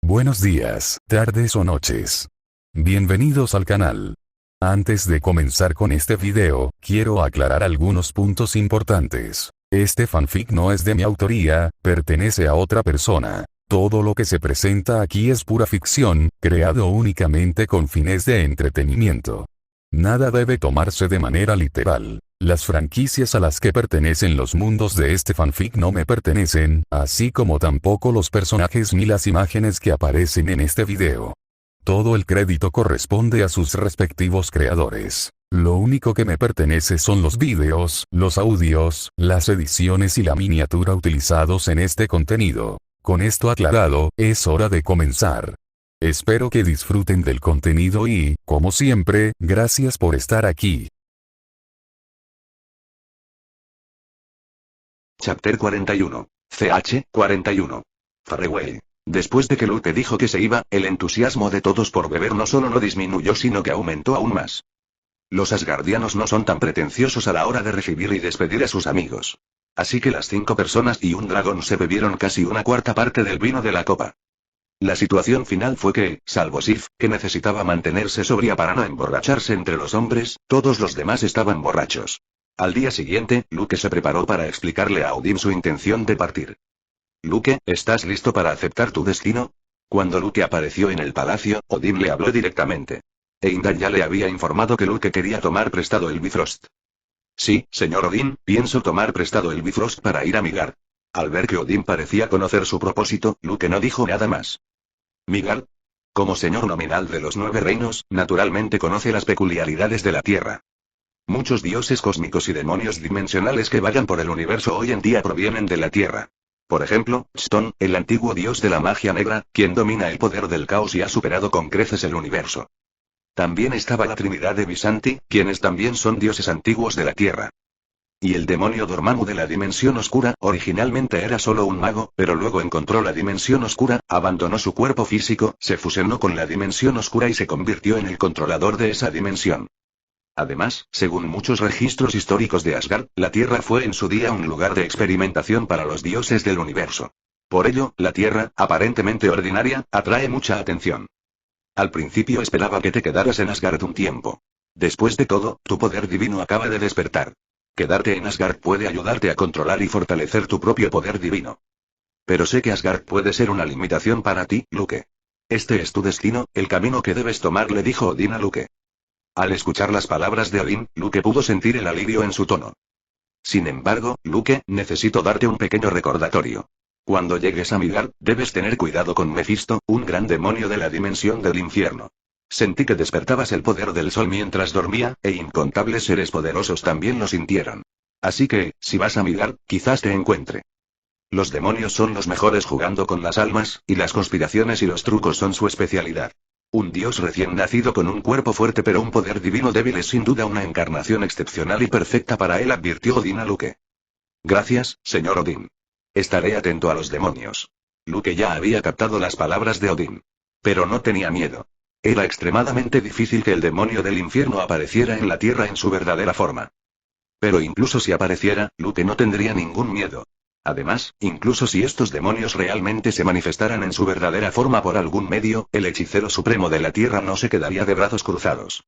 Buenos días, tardes o noches. Bienvenidos al canal. Antes de comenzar con este video, quiero aclarar algunos puntos importantes. Este fanfic no es de mi autoría, pertenece a otra persona. Todo lo que se presenta aquí es pura ficción, creado únicamente con fines de entretenimiento. Nada debe tomarse de manera literal. Las franquicias a las que pertenecen los mundos de este fanfic no me pertenecen, así como tampoco los personajes ni las imágenes que aparecen en este video. Todo el crédito corresponde a sus respectivos creadores. Lo único que me pertenece son los vídeos, los audios, las ediciones y la miniatura utilizados en este contenido. Con esto aclarado, es hora de comenzar. Espero que disfruten del contenido y, como siempre, gracias por estar aquí. Chapter 41. CH 41. Farewell. Después de que Luke dijo que se iba, el entusiasmo de todos por beber no solo no disminuyó sino que aumentó aún más. Los asgardianos no son tan pretenciosos a la hora de recibir y despedir a sus amigos. Así que las 5 personas y un dragón se bebieron casi una cuarta parte del vino de la copa. La situación final fue que, salvo Sif, que necesitaba mantenerse sobria para no emborracharse entre los hombres, todos los demás estaban borrachos. Al día siguiente, Luke se preparó para explicarle a Odin su intención de partir. Luke, ¿estás listo para aceptar tu destino? Cuando Luke apareció en el palacio, Odin le habló directamente. Heimdall ya le había informado que Luke quería tomar prestado el Bifrost. Sí, señor Odin, pienso tomar prestado el Bifrost para ir a Midgard. Al ver que Odin parecía conocer su propósito, Luke no dijo nada más. ¿Midgard? Como señor nominal de los 9 reinos, naturalmente conoce las peculiaridades de la Tierra. Muchos dioses cósmicos y demonios dimensionales que vagan por el universo hoy en día provienen de la Tierra. Por ejemplo, Stone, el antiguo dios de la magia negra, quien domina el poder del caos y ha superado con creces el universo. También estaba la Trinidad de Visanti, quienes también son dioses antiguos de la Tierra. Y el demonio Dormammu de la Dimensión Oscura, originalmente era solo un mago, pero luego encontró la Dimensión Oscura, abandonó su cuerpo físico, se fusionó con la Dimensión Oscura y se convirtió en el controlador de esa dimensión. Además, según muchos registros históricos de Asgard, la Tierra fue en su día un lugar de experimentación para los dioses del universo. Por ello, la Tierra, aparentemente ordinaria, atrae mucha atención. Al principio esperaba que te quedaras en Asgard un tiempo. Después de todo, tu poder divino acaba de despertar. Quedarte en Asgard puede ayudarte a controlar y fortalecer tu propio poder divino. Pero sé que Asgard puede ser una limitación para ti, Luke. Este es tu destino, el camino que debes tomar, le dijo Odin a Luke. Al escuchar las palabras de Odin, Luke pudo sentir el alivio en su tono. Sin embargo, Luke, necesito darte un pequeño recordatorio. Cuando llegues a Midgard, debes tener cuidado con Mephisto, un gran demonio de la dimensión del infierno. Sentí que despertabas el poder del sol mientras dormía, e incontables seres poderosos también lo sintieron. Así que, si vas a Midgard, quizás te encuentre. Los demonios son los mejores jugando con las almas, y las conspiraciones y los trucos son su especialidad. Un dios recién nacido con un cuerpo fuerte pero un poder divino débil es sin duda una encarnación excepcional y perfecta para él, advirtió Odin a Luke. Gracias, señor Odin. Estaré atento a los demonios. Luke ya había captado las palabras de Odin. Pero no tenía miedo. Era extremadamente difícil que el demonio del infierno apareciera en la Tierra en su verdadera forma. Pero incluso si apareciera, Luke no tendría ningún miedo. Además, incluso si estos demonios realmente se manifestaran en su verdadera forma por algún medio, el hechicero supremo de la Tierra no se quedaría de brazos cruzados.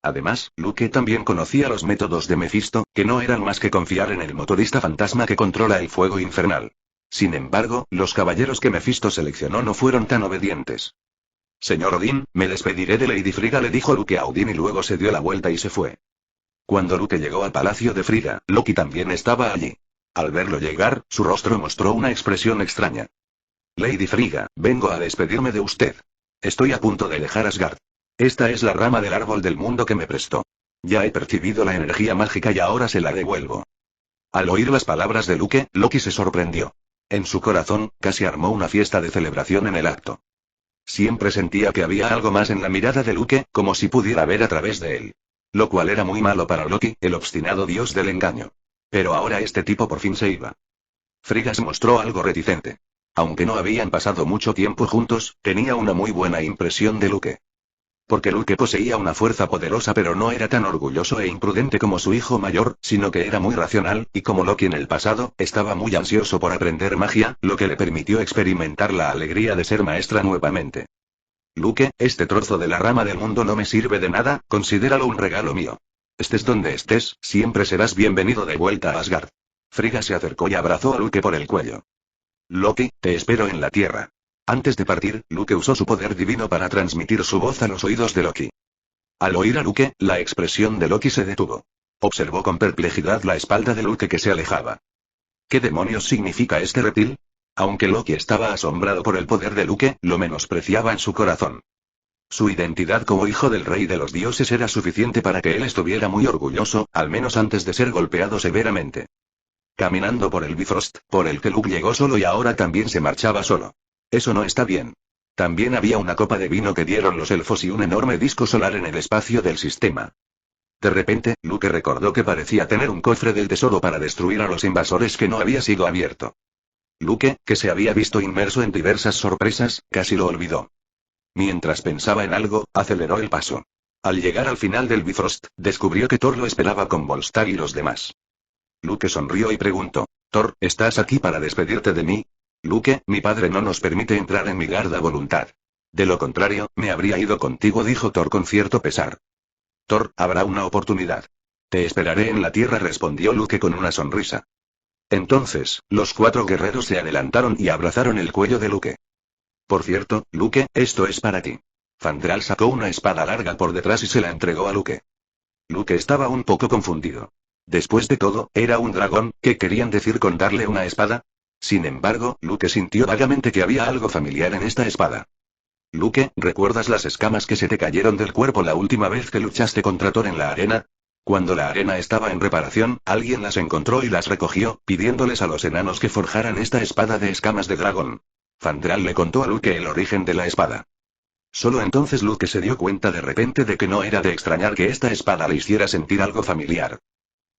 Además, Luke también conocía los métodos de Mephisto, que no eran más que confiar en el motorista fantasma que controla el fuego infernal. Sin embargo, los caballeros que Mephisto seleccionó no fueron tan obedientes. Señor Odin, me despediré de Lady Frigga, le dijo Luke a Odin y luego se dio la vuelta y se fue. Cuando Luke llegó al palacio de Frigga, Loki también estaba allí. Al verlo llegar, su rostro mostró una expresión extraña. Lady Frigga, vengo a despedirme de usted. Estoy a punto de dejar Asgard. Esta es la rama del árbol del mundo que me prestó. Ya he percibido la energía mágica y ahora se la devuelvo. Al oír las palabras de Luke, Loki se sorprendió. En su corazón, casi armó una fiesta de celebración en el acto. Siempre sentía que había algo más en la mirada de Luke, como si pudiera ver a través de él. Lo cual era muy malo para Loki, el obstinado dios del engaño. Pero ahora este tipo por fin se iba. Frigga se mostró algo reticente. Aunque no habían pasado mucho tiempo juntos, tenía una muy buena impresión de Luke. Porque Luke poseía una fuerza poderosa pero no era tan orgulloso e imprudente como su hijo mayor, sino que era muy racional, y como Loki en el pasado, estaba muy ansioso por aprender magia, lo que le permitió experimentar la alegría de ser maestra nuevamente. Luke, este trozo de la rama del mundo no me sirve de nada, considéralo un regalo mío. Estés donde estés, siempre serás bienvenido de vuelta a Asgard. Frigga se acercó y abrazó a Luke por el cuello. Loki, te espero en la Tierra. Antes de partir, Luke usó su poder divino para transmitir su voz a los oídos de Loki. Al oír a Luke, la expresión de Loki se detuvo. Observó con perplejidad la espalda de Luke que se alejaba. ¿Qué demonios significa este reptil? Aunque Loki estaba asombrado por el poder de Luke, lo menospreciaba en su corazón. Su identidad como hijo del rey de los dioses era suficiente para que él estuviera muy orgulloso, al menos antes de ser golpeado severamente. Caminando por el Bifrost, por el que Luke llegó solo y ahora también se marchaba solo. Eso no está bien. También había una copa de vino que dieron los elfos y un enorme disco solar en el espacio del sistema. De repente, Luke recordó que parecía tener un cofre del tesoro para destruir a los invasores que no había sido abierto. Luke, que se había visto inmerso en diversas sorpresas, casi lo olvidó. Mientras pensaba en algo, aceleró el paso. Al llegar al final del Bifrost, descubrió que Thor lo esperaba con Volstagg y los demás. Luke sonrió y preguntó: Thor, ¿estás aquí para despedirte de mí? Luke, mi padre no nos permite entrar en Midgard a voluntad. De lo contrario, me habría ido contigo, dijo Thor con cierto pesar. Thor, habrá una oportunidad. Te esperaré en la tierra, respondió Luke con una sonrisa. Entonces, los 4 guerreros se adelantaron y abrazaron el cuello de Luke. Por cierto, Luke, esto es para ti. Fandral sacó una espada larga por detrás y se la entregó a Luke. Luke estaba un poco confundido. Después de todo, era un dragón, ¿qué querían decir con darle una espada? Sin embargo, Luke sintió vagamente que había algo familiar en esta espada. Luke, ¿recuerdas las escamas que se te cayeron del cuerpo la última vez que luchaste contra Thor en la arena? Cuando la arena estaba en reparación, alguien las encontró y las recogió, pidiéndoles a los enanos que forjaran esta espada de escamas de dragón. Fandral le contó a Luke el origen de la espada. Solo entonces Luke se dio cuenta de repente de que no era de extrañar que esta espada le hiciera sentir algo familiar.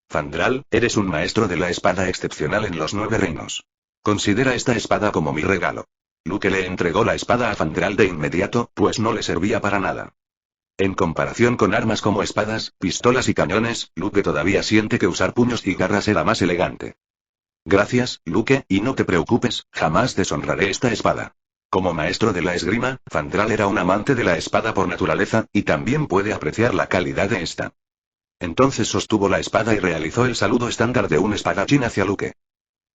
Fandral, eres un maestro de la espada excepcional en los 9 reinos. Considera esta espada como mi regalo. Luke le entregó la espada a Fandral de inmediato, pues no le servía para nada. En comparación con armas como espadas, pistolas y cañones, Luke todavía siente que usar puños y garras era más elegante. Gracias, Luke, y no te preocupes, jamás deshonraré esta espada. Como maestro de la esgrima, Fandral era un amante de la espada por naturaleza, y también puede apreciar la calidad de esta. Entonces sostuvo la espada y realizó el saludo estándar de un espadachín hacia Luke.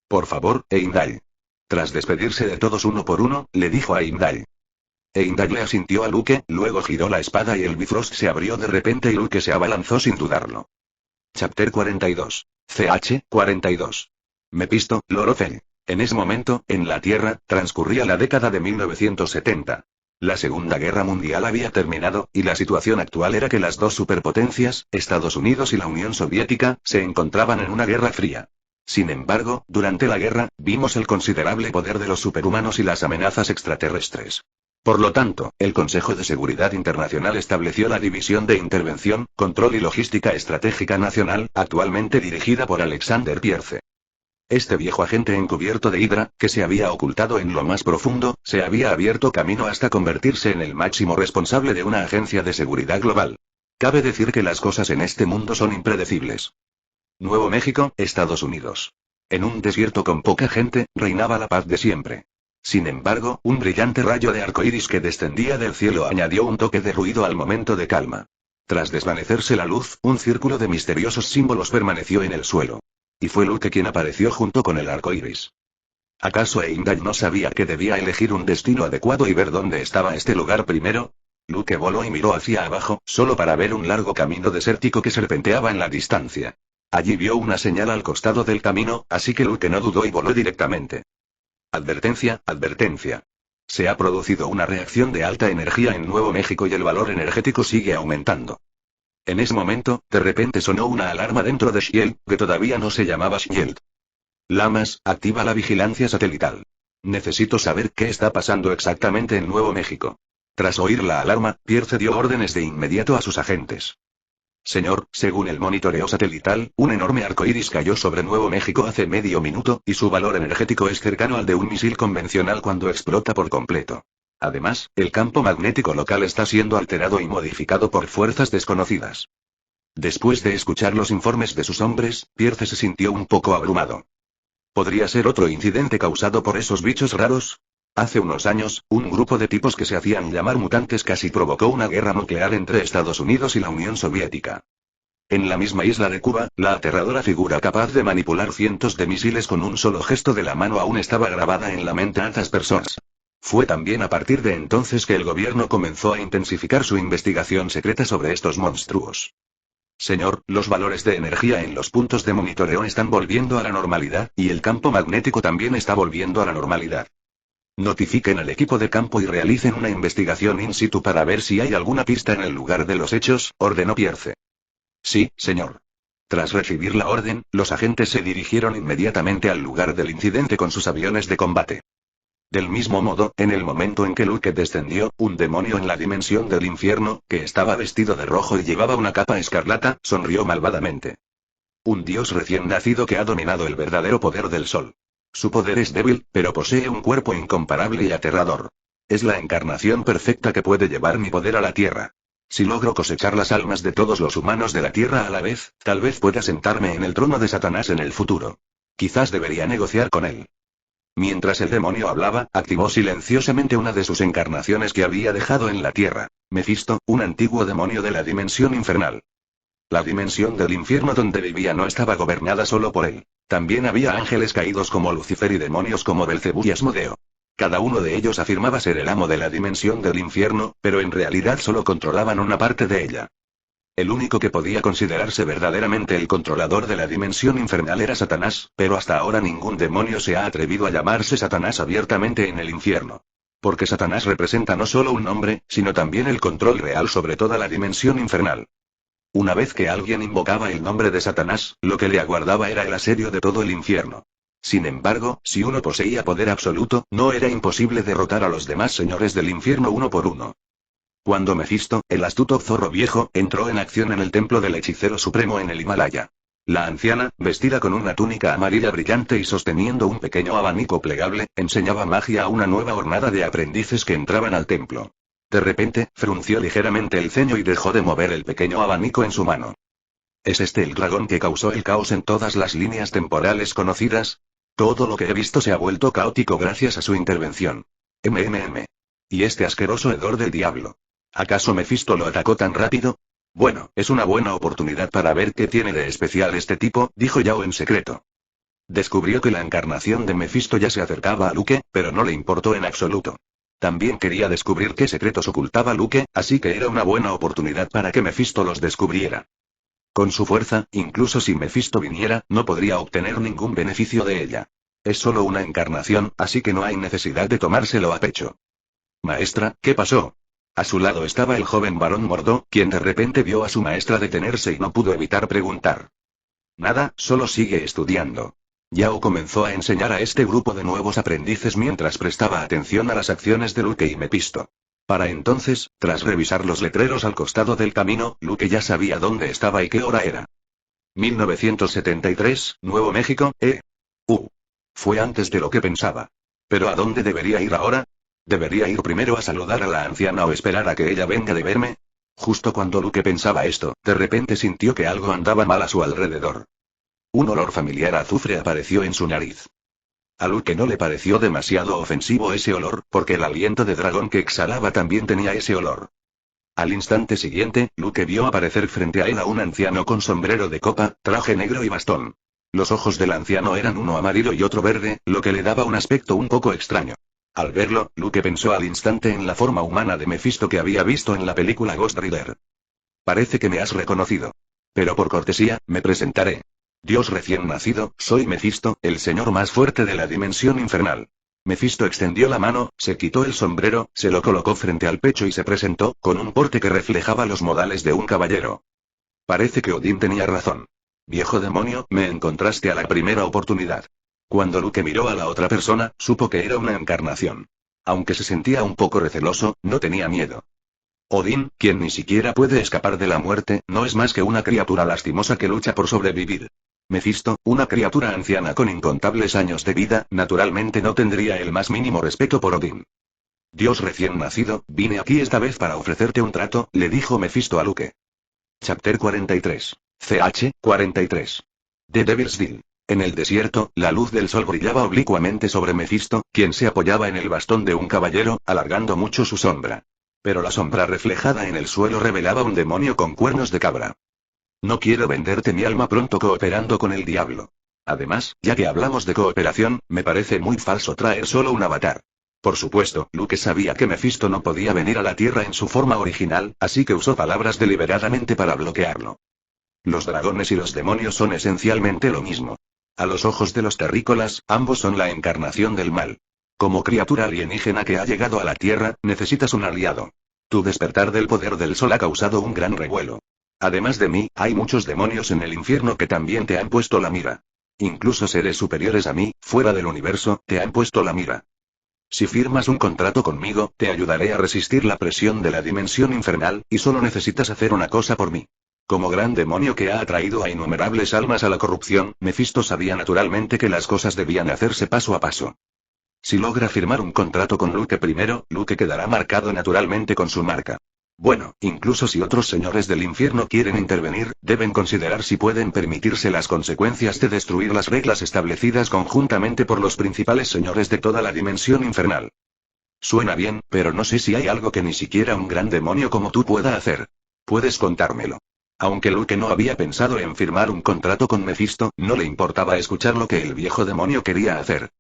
Por favor, Heimdall. Tras despedirse de todos uno por uno, le dijo a Heimdall. Heimdall le asintió a Luke, luego giró la espada y el Bifrost se abrió de repente y Luke se abalanzó sin dudarlo. Chapter 42. CH 42. Mepisto, Lorofel. En ese momento, en la Tierra, transcurría la década de 1970. La Segunda Guerra Mundial había terminado, y la situación actual era que las dos superpotencias, Estados Unidos y la Unión Soviética, se encontraban en una guerra fría. Sin embargo, durante la guerra, vimos el considerable poder de los superhumanos y las amenazas extraterrestres. Por lo tanto, el Consejo de Seguridad Internacional estableció la División de Intervención, Control y Logística Estratégica Nacional, actualmente dirigida por Alexander Pierce. Este viejo agente encubierto de Hydra, que se había ocultado en lo más profundo, se había abierto camino hasta convertirse en el máximo responsable de una agencia de seguridad global. Cabe decir que las cosas en este mundo son impredecibles. Nuevo México, Estados Unidos. En un desierto con poca gente, reinaba la paz de siempre. Sin embargo, un brillante rayo de arcoíris que descendía del cielo añadió un toque de ruido al momento de calma. Tras desvanecerse la luz, un círculo de misteriosos símbolos permaneció en el suelo. Y fue Luke quien apareció junto con el arcoíris. ¿Acaso Heimdall no sabía que debía elegir un destino adecuado y ver dónde estaba este lugar primero? Luke voló y miró hacia abajo, solo para ver un largo camino desértico que serpenteaba en la distancia. Allí vio una señal al costado del camino, así que Luke no dudó y voló directamente. Advertencia, advertencia. Se ha producido una reacción de alta energía en Nuevo México y el valor energético sigue aumentando. En ese momento, de repente sonó una alarma dentro de Shield, que todavía no se llamaba Shield. Lamas, activa la vigilancia satelital. Necesito saber qué está pasando exactamente en Nuevo México. Tras oír la alarma, Pierce dio órdenes de inmediato a sus agentes. Señor, según el monitoreo satelital, un enorme arcoíris cayó sobre Nuevo México hace medio minuto, y su valor energético es cercano al de un misil convencional cuando explota por completo. Además, el campo magnético local está siendo alterado y modificado por fuerzas desconocidas. Después de escuchar los informes de sus hombres, Pierce se sintió un poco abrumado. ¿Podría ser otro incidente causado por esos bichos raros? Hace unos años, un grupo de tipos que se hacían llamar mutantes casi provocó una guerra nuclear entre Estados Unidos y la Unión Soviética. En la misma isla de Cuba, la aterradora figura capaz de manipular cientos de misiles con un solo gesto de la mano aún estaba grabada en la mente de tantas personas. Fue también a partir de entonces que el gobierno comenzó a intensificar su investigación secreta sobre estos monstruos. Señor, los valores de energía en los puntos de monitoreo están volviendo a la normalidad, y el campo magnético también está volviendo a la normalidad. Notifiquen al equipo de campo y realicen una investigación in situ para ver si hay alguna pista en el lugar de los hechos, ordenó Pierce. Sí, señor. Tras recibir la orden, los agentes se dirigieron inmediatamente al lugar del incidente con sus aviones de combate. Del mismo modo, en el momento en que Luke descendió, un demonio en la dimensión del infierno, que estaba vestido de rojo y llevaba una capa escarlata, sonrió malvadamente. Un dios recién nacido que ha dominado el verdadero poder del sol. Su poder es débil, pero posee un cuerpo incomparable y aterrador. Es la encarnación perfecta que puede llevar mi poder a la tierra. Si logro cosechar las almas de todos los humanos de la tierra a la vez, tal vez pueda sentarme en el trono de Satanás en el futuro. Quizás debería negociar con él. Mientras el demonio hablaba, activó silenciosamente una de sus encarnaciones que había dejado en la tierra. Mefisto, un antiguo demonio de la dimensión infernal. La dimensión del infierno donde vivía no estaba gobernada solo por él. También había ángeles caídos como Lucifer y demonios como Belcebú y Asmodeo. Cada uno de ellos afirmaba ser el amo de la dimensión del infierno, pero en realidad solo controlaban una parte de ella. El único que podía considerarse verdaderamente el controlador de la dimensión infernal era Satanás, pero hasta ahora ningún demonio se ha atrevido a llamarse Satanás abiertamente en el infierno. Porque Satanás representa no solo un nombre, sino también el control real sobre toda la dimensión infernal. Una vez que alguien invocaba el nombre de Satanás, lo que le aguardaba era el asedio de todo el infierno. Sin embargo, si uno poseía poder absoluto, no era imposible derrotar a los demás señores del infierno uno por uno. Cuando Mefisto, el astuto zorro viejo, entró en acción en el templo del hechicero supremo en el Himalaya. La anciana, vestida con una túnica amarilla brillante y sosteniendo un pequeño abanico plegable, enseñaba magia a una nueva hornada de aprendices que entraban al templo. De repente, frunció ligeramente el ceño y dejó de mover el pequeño abanico en su mano. ¿Es este el dragón que causó el caos en todas las líneas temporales conocidas? Todo lo que he visto se ha vuelto caótico gracias a su intervención. Y este asqueroso hedor del diablo. ¿Acaso Mefisto lo atacó tan rápido? Bueno, es una buena oportunidad para ver qué tiene de especial este tipo, dijo Yao en secreto. Descubrió que la encarnación de Mefisto ya se acercaba a Luke, pero no le importó en absoluto. También quería descubrir qué secretos ocultaba Luke, así que era una buena oportunidad para que Mefisto los descubriera. Con su fuerza, incluso si Mefisto viniera, no podría obtener ningún beneficio de ella. Es solo una encarnación, así que no hay necesidad de tomárselo a pecho. Maestra, ¿qué pasó? A su lado estaba el joven barón Mordo, quien de repente vio a su maestra detenerse y no pudo evitar preguntar. Nada, solo sigue estudiando. Yao comenzó a enseñar a este grupo de nuevos aprendices mientras prestaba atención a las acciones de Luke y Mefisto. Para entonces, tras revisar los letreros al costado del camino, Luke ya sabía dónde estaba y qué hora era. 1973, Nuevo México, Fue antes de lo que pensaba. ¿Pero a dónde debería ir ahora? ¿Debería ir primero a saludar a la anciana o esperar a que ella venga de verme? Justo cuando Luke pensaba esto, de repente sintió que algo andaba mal a su alrededor. Un olor familiar a azufre apareció en su nariz. A Luke no le pareció demasiado ofensivo ese olor, porque el aliento de dragón que exhalaba también tenía ese olor. Al instante siguiente, Luke vio aparecer frente a él a un anciano con sombrero de copa, traje negro y bastón. Los ojos del anciano eran uno amarillo y otro verde, lo que le daba un aspecto un poco extraño. Al verlo, Luke pensó al instante en la forma humana de Mefisto que había visto en la película Ghost Rider. Parece que me has reconocido. Pero por cortesía, me presentaré. Dios recién nacido, soy Mefisto, el señor más fuerte de la dimensión infernal. Mefisto extendió la mano, se quitó el sombrero, se lo colocó frente al pecho y se presentó, con un porte que reflejaba los modales de un caballero. Parece que Odín tenía razón. Viejo demonio, me encontraste a la primera oportunidad. Cuando Luke miró a la otra persona, supo que era una encarnación. Aunque se sentía un poco receloso, no tenía miedo. Odín, quien ni siquiera puede escapar de la muerte, no es más que una criatura lastimosa que lucha por sobrevivir. Mefisto, una criatura anciana con incontables años de vida, naturalmente no tendría el más mínimo respeto por Odín. Dios recién nacido, vine aquí esta vez para ofrecerte un trato, le dijo Mephisto a Luke. Chapter 43. CH 43. The Devil's Deal. En el desierto, la luz del sol brillaba oblicuamente sobre Mephisto, quien se apoyaba en el bastón de un caballero, alargando mucho su sombra. Pero la sombra reflejada en el suelo revelaba un demonio con cuernos de cabra. No quiero venderte mi alma pronto cooperando con el diablo. Además, ya que hablamos de cooperación, me parece muy falso traer solo un avatar. Por supuesto, Luke sabía que Mephisto no podía venir a la Tierra en su forma original, así que usó palabras deliberadamente para bloquearlo. Los dragones y los demonios son esencialmente lo mismo. A los ojos de los terrícolas, ambos son la encarnación del mal. Como criatura alienígena que ha llegado a la Tierra, necesitas un aliado. Tu despertar del poder del sol ha causado un gran revuelo. Además de mí, hay muchos demonios en el infierno que también te han puesto la mira. Incluso seres superiores a mí, fuera del universo, te han puesto la mira. Si firmas un contrato conmigo, te ayudaré a resistir la presión de la dimensión infernal, y solo necesitas hacer una cosa por mí. Como gran demonio que ha atraído a innumerables almas a la corrupción, Mephisto sabía naturalmente que las cosas debían hacerse paso a paso. Si logra firmar un contrato con Luke primero, Luke quedará marcado naturalmente con su marca. Bueno, incluso si otros señores del infierno quieren intervenir, deben considerar si pueden permitirse las consecuencias de destruir las reglas establecidas conjuntamente por los principales señores de toda la dimensión infernal. Suena bien, pero no sé si hay algo que ni siquiera un gran demonio como tú pueda hacer. Puedes contármelo. Aunque Luke no había pensado en firmar un contrato con Mephisto, no le importaba escuchar lo que el viejo demonio quería hacer.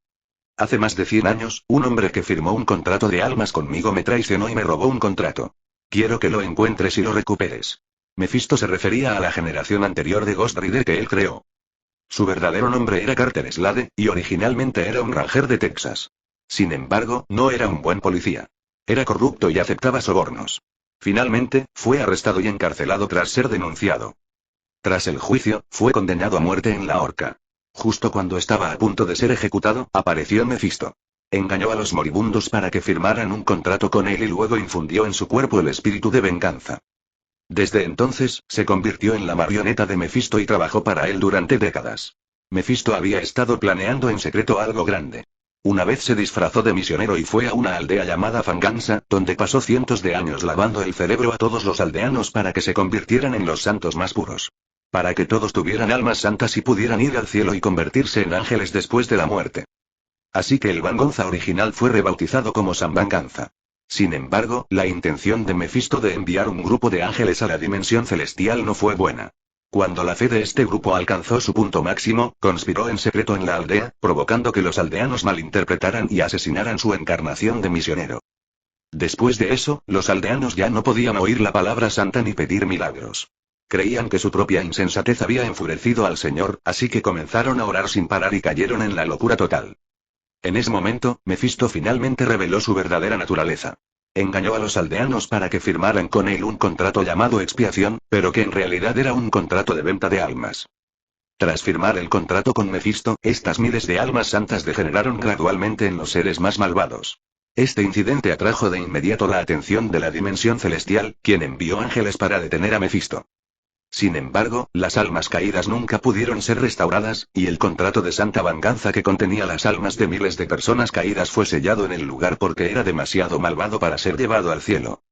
Hace más de 100 años, un hombre que firmó un contrato de almas conmigo me traicionó y me robó un contrato. Quiero que lo encuentres y lo recuperes. Mephisto se refería a la generación anterior de Ghost Rider que él creó. Su verdadero nombre era Carter Slade, y originalmente era un ranger de Texas. Sin embargo, no era un buen policía. Era corrupto y aceptaba sobornos. Finalmente, fue arrestado y encarcelado tras ser denunciado. Tras el juicio, fue condenado a muerte en la horca. Justo cuando estaba a punto de ser ejecutado, apareció Mephisto. Engañó a los moribundos para que firmaran un contrato con él y luego infundió en su cuerpo el espíritu de venganza. Desde entonces, se convirtió en la marioneta de Mephisto y trabajó para él durante décadas. Mephisto había estado planeando en secreto algo grande. Una vez se disfrazó de misionero y fue a una aldea llamada Fanganza, donde pasó cientos de años lavando el cerebro a todos los aldeanos para que se convirtieran en los santos más puros. Para que todos tuvieran almas santas y pudieran ir al cielo y convertirse en ángeles después de la muerte. Así que el Venganza original fue rebautizado como San Venganza. Sin embargo, la intención de Mephisto de enviar un grupo de ángeles a la dimensión celestial no fue buena. Cuando la fe de este grupo alcanzó su punto máximo, conspiró en secreto en la aldea, provocando que los aldeanos malinterpretaran y asesinaran su encarnación de misionero. Después de eso, los aldeanos ya no podían oír la palabra santa ni pedir milagros. Creían que su propia insensatez había enfurecido al Señor, así que comenzaron a orar sin parar y cayeron en la locura total. En ese momento, Mephisto finalmente reveló su verdadera naturaleza. Engañó a los aldeanos para que firmaran con él un contrato llamado expiación, pero que en realidad era un contrato de venta de almas. Tras firmar el contrato con Mephisto, estas miles de almas santas degeneraron gradualmente en los seres más malvados. Este incidente atrajo de inmediato la atención de la dimensión celestial, quien envió ángeles para detener a Mephisto. Sin embargo, las almas caídas nunca pudieron ser restauradas, y el contrato de Santa Venganza que contenía las almas de miles de personas caídas fue sellado en el lugar porque era demasiado malvado para ser llevado al cielo.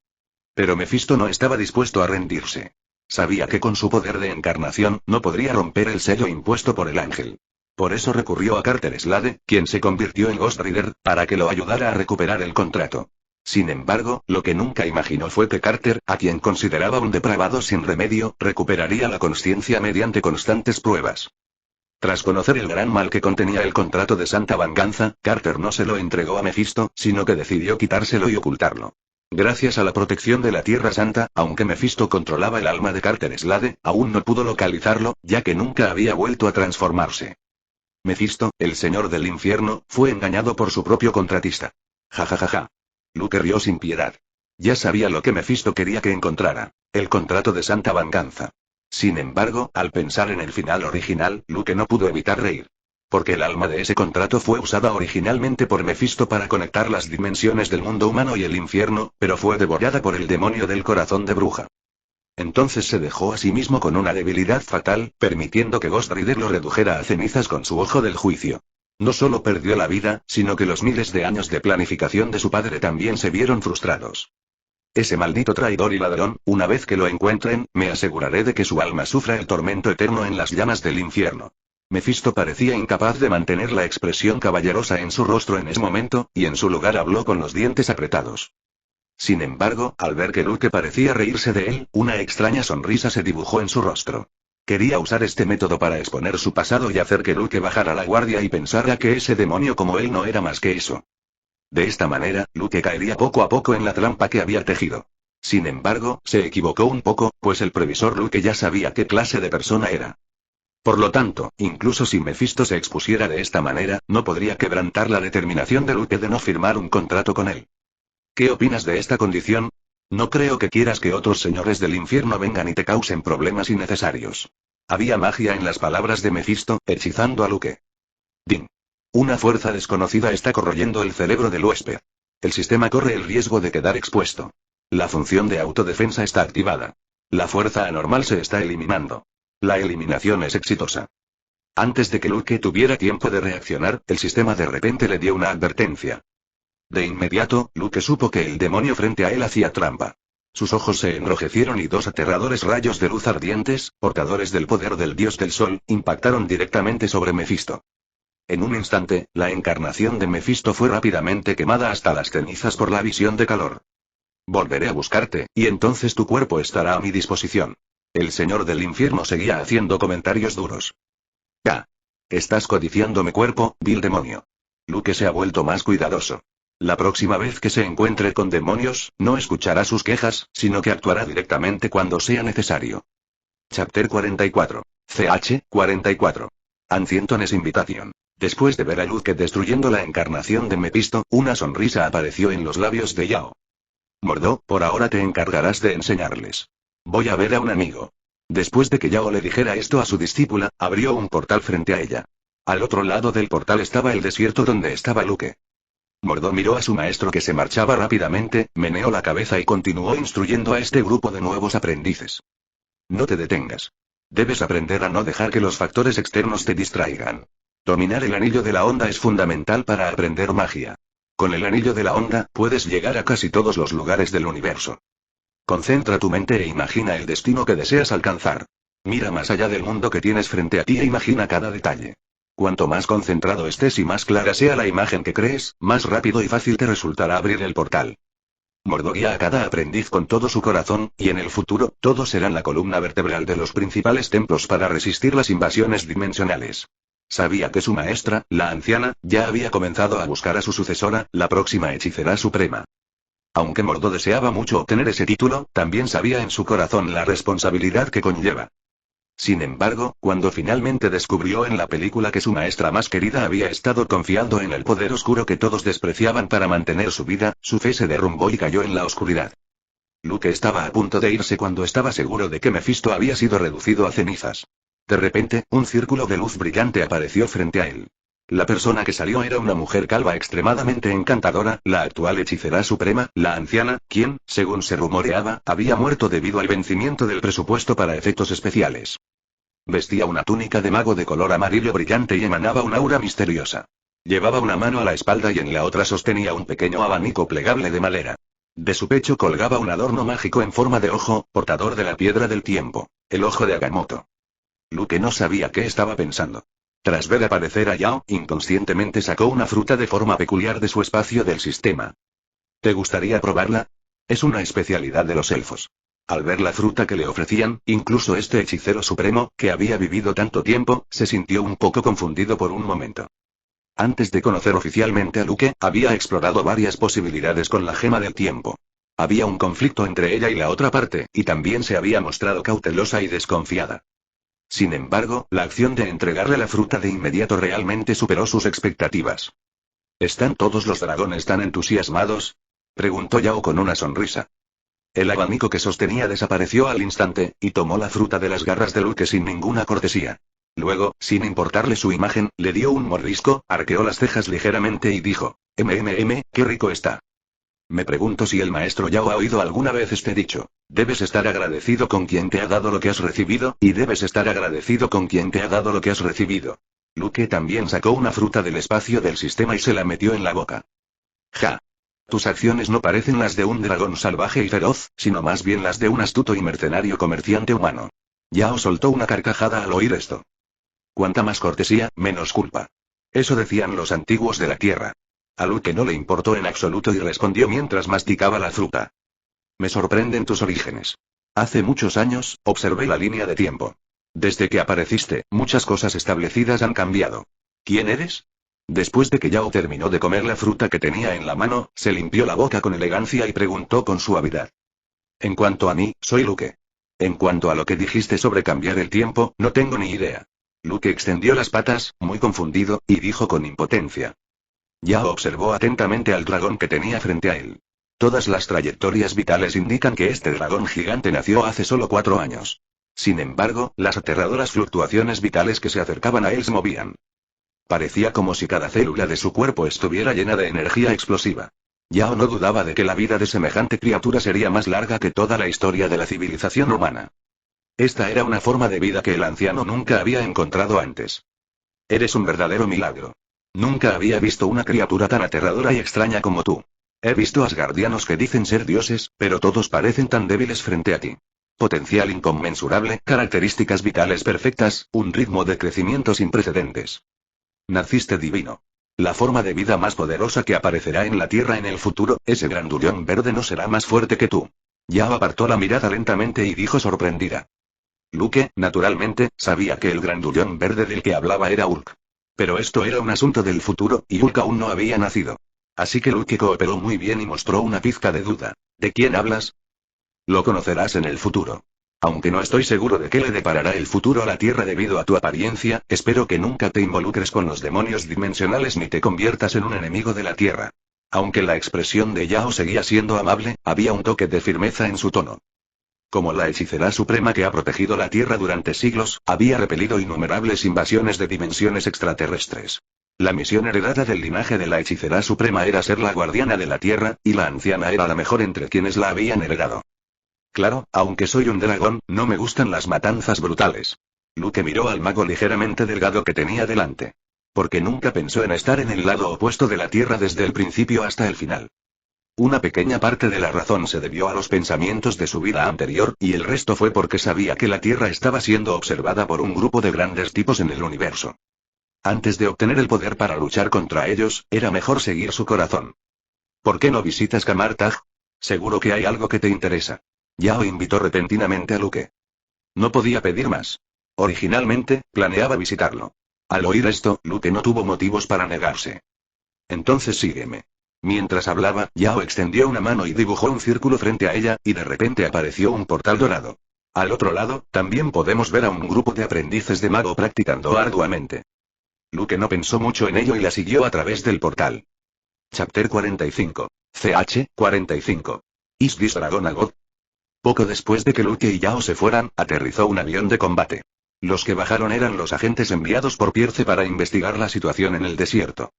Pero Mephisto no estaba dispuesto a rendirse. Sabía que con su poder de encarnación, no podría romper el sello impuesto por el ángel. Por eso recurrió a Carter Slade, quien se convirtió en Ghost Rider, para que lo ayudara a recuperar el contrato. Sin embargo, lo que nunca imaginó fue que Carter, a quien consideraba un depravado sin remedio, recuperaría la consciencia mediante constantes pruebas. Tras conocer el gran mal que contenía el contrato de Santa Venganza, Carter no se lo entregó a Mephisto, sino que decidió quitárselo y ocultarlo. Gracias a la protección de la Tierra Santa, aunque Mephisto controlaba el alma de Carter Slade, aún no pudo localizarlo, ya que nunca había vuelto a transformarse. Mephisto, el señor del infierno, fue engañado por su propio contratista. Ja. Luke rió sin piedad. Ya sabía lo que Mephisto quería que encontrara: el contrato de Santa Venganza. Sin embargo, al pensar en el final original, Luke no pudo evitar reír. Porque el alma de ese contrato fue usada originalmente por Mephisto para conectar las dimensiones del mundo humano y el infierno, pero fue devorada por el demonio del corazón de bruja. Entonces se dejó a sí mismo con una debilidad fatal, permitiendo que Ghost Rider lo redujera a cenizas con su ojo del juicio. No solo perdió la vida, sino que los miles de años de planificación de su padre también se vieron frustrados. Ese maldito traidor y ladrón, una vez que lo encuentren, me aseguraré de que su alma sufra el tormento eterno en las llamas del infierno. Mefisto parecía incapaz de mantener la expresión caballerosa en su rostro en ese momento, y en su lugar habló con los dientes apretados. Sin embargo, al ver que Luke parecía reírse de él, una extraña sonrisa se dibujó en su rostro. Quería usar este método para exponer su pasado y hacer que Luke bajara la guardia y pensara que ese demonio como él no era más que eso. De esta manera, Luke caería poco a poco en la trampa que había tejido. Sin embargo, se equivocó un poco, pues el previsor Luke ya sabía qué clase de persona era. Por lo tanto, incluso si Mefisto se expusiera de esta manera, no podría quebrantar la determinación de Luke de no firmar un contrato con él. ¿Qué opinas de esta condición? No creo que quieras que otros señores del infierno vengan y te causen problemas innecesarios. Había magia en las palabras de Mefisto, hechizando a Luke. Din. Una fuerza desconocida está corroyendo el cerebro del huésped. El sistema corre el riesgo de quedar expuesto. La función de autodefensa está activada. La fuerza anormal se está eliminando. La eliminación es exitosa. Antes de que Luke tuviera tiempo de reaccionar, el sistema de repente le dio una advertencia. De inmediato, Luke supo que el demonio frente a él hacía trampa. Sus ojos se enrojecieron y dos aterradores rayos de luz ardientes, portadores del poder del dios del sol, impactaron directamente sobre Mefisto. En un instante, la encarnación de Mefisto fue rápidamente quemada hasta las cenizas por la visión de calor. Volveré a buscarte, y entonces tu cuerpo estará a mi disposición. El señor del infierno seguía haciendo comentarios duros. Ya. Estás codiciando mi cuerpo, vil demonio. Luke se ha vuelto más cuidadoso. La próxima vez que se encuentre con demonios, no escuchará sus quejas, sino que actuará directamente cuando sea necesario. Chapter 44. CH 44. Ancientones Invitation. Después de ver a Luke destruyendo la encarnación de Mefisto, una sonrisa apareció en los labios de Yao. Mordo, por ahora te encargarás de enseñarles. Voy a ver a un amigo. Después de que Yao le dijera esto a su discípula, abrió un portal frente a ella. Al otro lado del portal estaba el desierto donde estaba Luke. Mordo miró a su maestro que se marchaba rápidamente, meneó la cabeza y continuó instruyendo a este grupo de nuevos aprendices. No te detengas. Debes aprender a no dejar que los factores externos te distraigan. Dominar el anillo de la onda es fundamental para aprender magia. Con el anillo de la onda, puedes llegar a casi todos los lugares del universo. Concentra tu mente e imagina el destino que deseas alcanzar. Mira más allá del mundo que tienes frente a ti e imagina cada detalle. Cuanto más concentrado estés y más clara sea la imagen que crees, más rápido y fácil te resultará abrir el portal. Mordo guía a cada aprendiz con todo su corazón, y en el futuro, todos serán la columna vertebral de los principales templos para resistir las invasiones dimensionales. Sabía que su maestra, la anciana, ya había comenzado a buscar a su sucesora, la próxima hechicera suprema. Aunque Mordo deseaba mucho obtener ese título, también sabía en su corazón la responsabilidad que conlleva. Sin embargo, cuando finalmente descubrió en la película que su maestra más querida había estado confiando en el poder oscuro que todos despreciaban para mantener su vida, su fe se derrumbó y cayó en la oscuridad. Luke estaba a punto de irse cuando estaba seguro de que Mefisto había sido reducido a cenizas. De repente, un círculo de luz brillante apareció frente a él. La persona que salió era una mujer calva extremadamente encantadora, la actual hechicera suprema, la anciana, quien, según se rumoreaba, había muerto debido al vencimiento del presupuesto para efectos especiales. Vestía una túnica de mago de color amarillo brillante y emanaba un aura misteriosa. Llevaba una mano a la espalda y en la otra sostenía un pequeño abanico plegable de madera. De su pecho colgaba un adorno mágico en forma de ojo, portador de la piedra del tiempo, el ojo de Agamotto. Luke no sabía qué estaba pensando. Tras ver aparecer a Yao, inconscientemente sacó una fruta de forma peculiar de su espacio del sistema. ¿Te gustaría probarla? Es una especialidad de los elfos. Al ver la fruta que le ofrecían, incluso este hechicero supremo, que había vivido tanto tiempo, se sintió un poco confundido por un momento. Antes de conocer oficialmente a Luke, había explorado varias posibilidades con la gema del tiempo. Había un conflicto entre ella y la otra parte, y también se había mostrado cautelosa y desconfiada. Sin embargo, la acción de entregarle la fruta de inmediato realmente superó sus expectativas. ¿Están todos los dragones tan entusiasmados?, preguntó Yao con una sonrisa. El abanico que sostenía desapareció al instante, y tomó la fruta de las garras de Luke sin ninguna cortesía. Luego, sin importarle su imagen, le dio un mordisco, arqueó las cejas ligeramente y dijo: qué rico está. Me pregunto si el maestro Yao ha oído alguna vez este dicho: debes estar agradecido con quien te ha dado lo que has recibido, y debes estar agradecido con quien te ha dado lo que has recibido. Luke también sacó una fruta del espacio del sistema y se la metió en la boca. Ja. Tus acciones no parecen las de un dragón salvaje y feroz, sino más bien las de un astuto y mercenario comerciante humano. Yao soltó una carcajada al oír esto. Cuanta más cortesía, menos culpa. Eso decían los antiguos de la Tierra. A Luke no le importó en absoluto y respondió mientras masticaba la fruta. Me sorprenden tus orígenes. Hace muchos años, observé la línea de tiempo. Desde que apareciste, muchas cosas establecidas han cambiado. ¿Quién eres? Después de que Yao terminó de comer la fruta que tenía en la mano, se limpió la boca con elegancia y preguntó con suavidad. En cuanto a mí, soy Luke. En cuanto a lo que dijiste sobre cambiar el tiempo, no tengo ni idea. Luke extendió las patas, muy confundido, y dijo con impotencia. Yao observó atentamente al dragón que tenía frente a él. Todas las trayectorias vitales indican que este dragón gigante nació hace solo 4 años. Sin embargo, las aterradoras fluctuaciones vitales que se acercaban a él se movían. Parecía como si cada célula de su cuerpo estuviera llena de energía explosiva. Yao no dudaba de que la vida de semejante criatura sería más larga que toda la historia de la civilización humana. Esta era una forma de vida que el anciano nunca había encontrado antes. Eres un verdadero milagro. Nunca había visto una criatura tan aterradora y extraña como tú. He visto asgardianos que dicen ser dioses, pero todos parecen tan débiles frente a ti. Potencial inconmensurable, características vitales perfectas, un ritmo de crecimiento sin precedentes. Naciste divino. La forma de vida más poderosa que aparecerá en la Tierra en el futuro, ese grandullón verde no será más fuerte que tú. Yao apartó la mirada lentamente y dijo sorprendida. Luke, naturalmente, sabía que el grandullón verde del que hablaba era Hulk. Pero esto era un asunto del futuro, y Hulk aún no había nacido. Así que Luke cooperó muy bien y mostró una pizca de duda. ¿De quién hablas? Lo conocerás en el futuro. Aunque no estoy seguro de qué le deparará el futuro a la Tierra debido a tu apariencia, espero que nunca te involucres con los demonios dimensionales ni te conviertas en un enemigo de la Tierra. Aunque la expresión de Yao seguía siendo amable, había un toque de firmeza en su tono. Como la hechicera suprema que ha protegido la Tierra durante siglos, había repelido innumerables invasiones de dimensiones extraterrestres. La misión heredada del linaje de la hechicera suprema era ser la guardiana de la Tierra, y la anciana era la mejor entre quienes la habían heredado. Claro, aunque soy un dragón, no me gustan las matanzas brutales. Luke miró al mago ligeramente delgado que tenía delante. Porque nunca pensó en estar en el lado opuesto de la Tierra desde el principio hasta el final. Una pequeña parte de la razón se debió a los pensamientos de su vida anterior, y el resto fue porque sabía que la Tierra estaba siendo observada por un grupo de grandes tipos en el universo. Antes de obtener el poder para luchar contra ellos, era mejor seguir su corazón. ¿Por qué no visitas Camartag? Seguro que hay algo que te interesa. Yao invitó repentinamente a Luke. No podía pedir más. Originalmente, planeaba visitarlo. Al oír esto, Luke no tuvo motivos para negarse. Entonces sígueme. Mientras hablaba, Yao extendió una mano y dibujó un círculo frente a ella, y de repente apareció un portal dorado. Al otro lado, también podemos ver a un grupo de aprendices de mago practicando arduamente. Luke no pensó mucho en ello y la siguió a través del portal. Chapter 45. CH 45. Is this Dragon a God? Poco después de que Luke y Yao se fueran, aterrizó un avión de combate. Los que bajaron eran los agentes enviados por Pierce para investigar la situación en el desierto.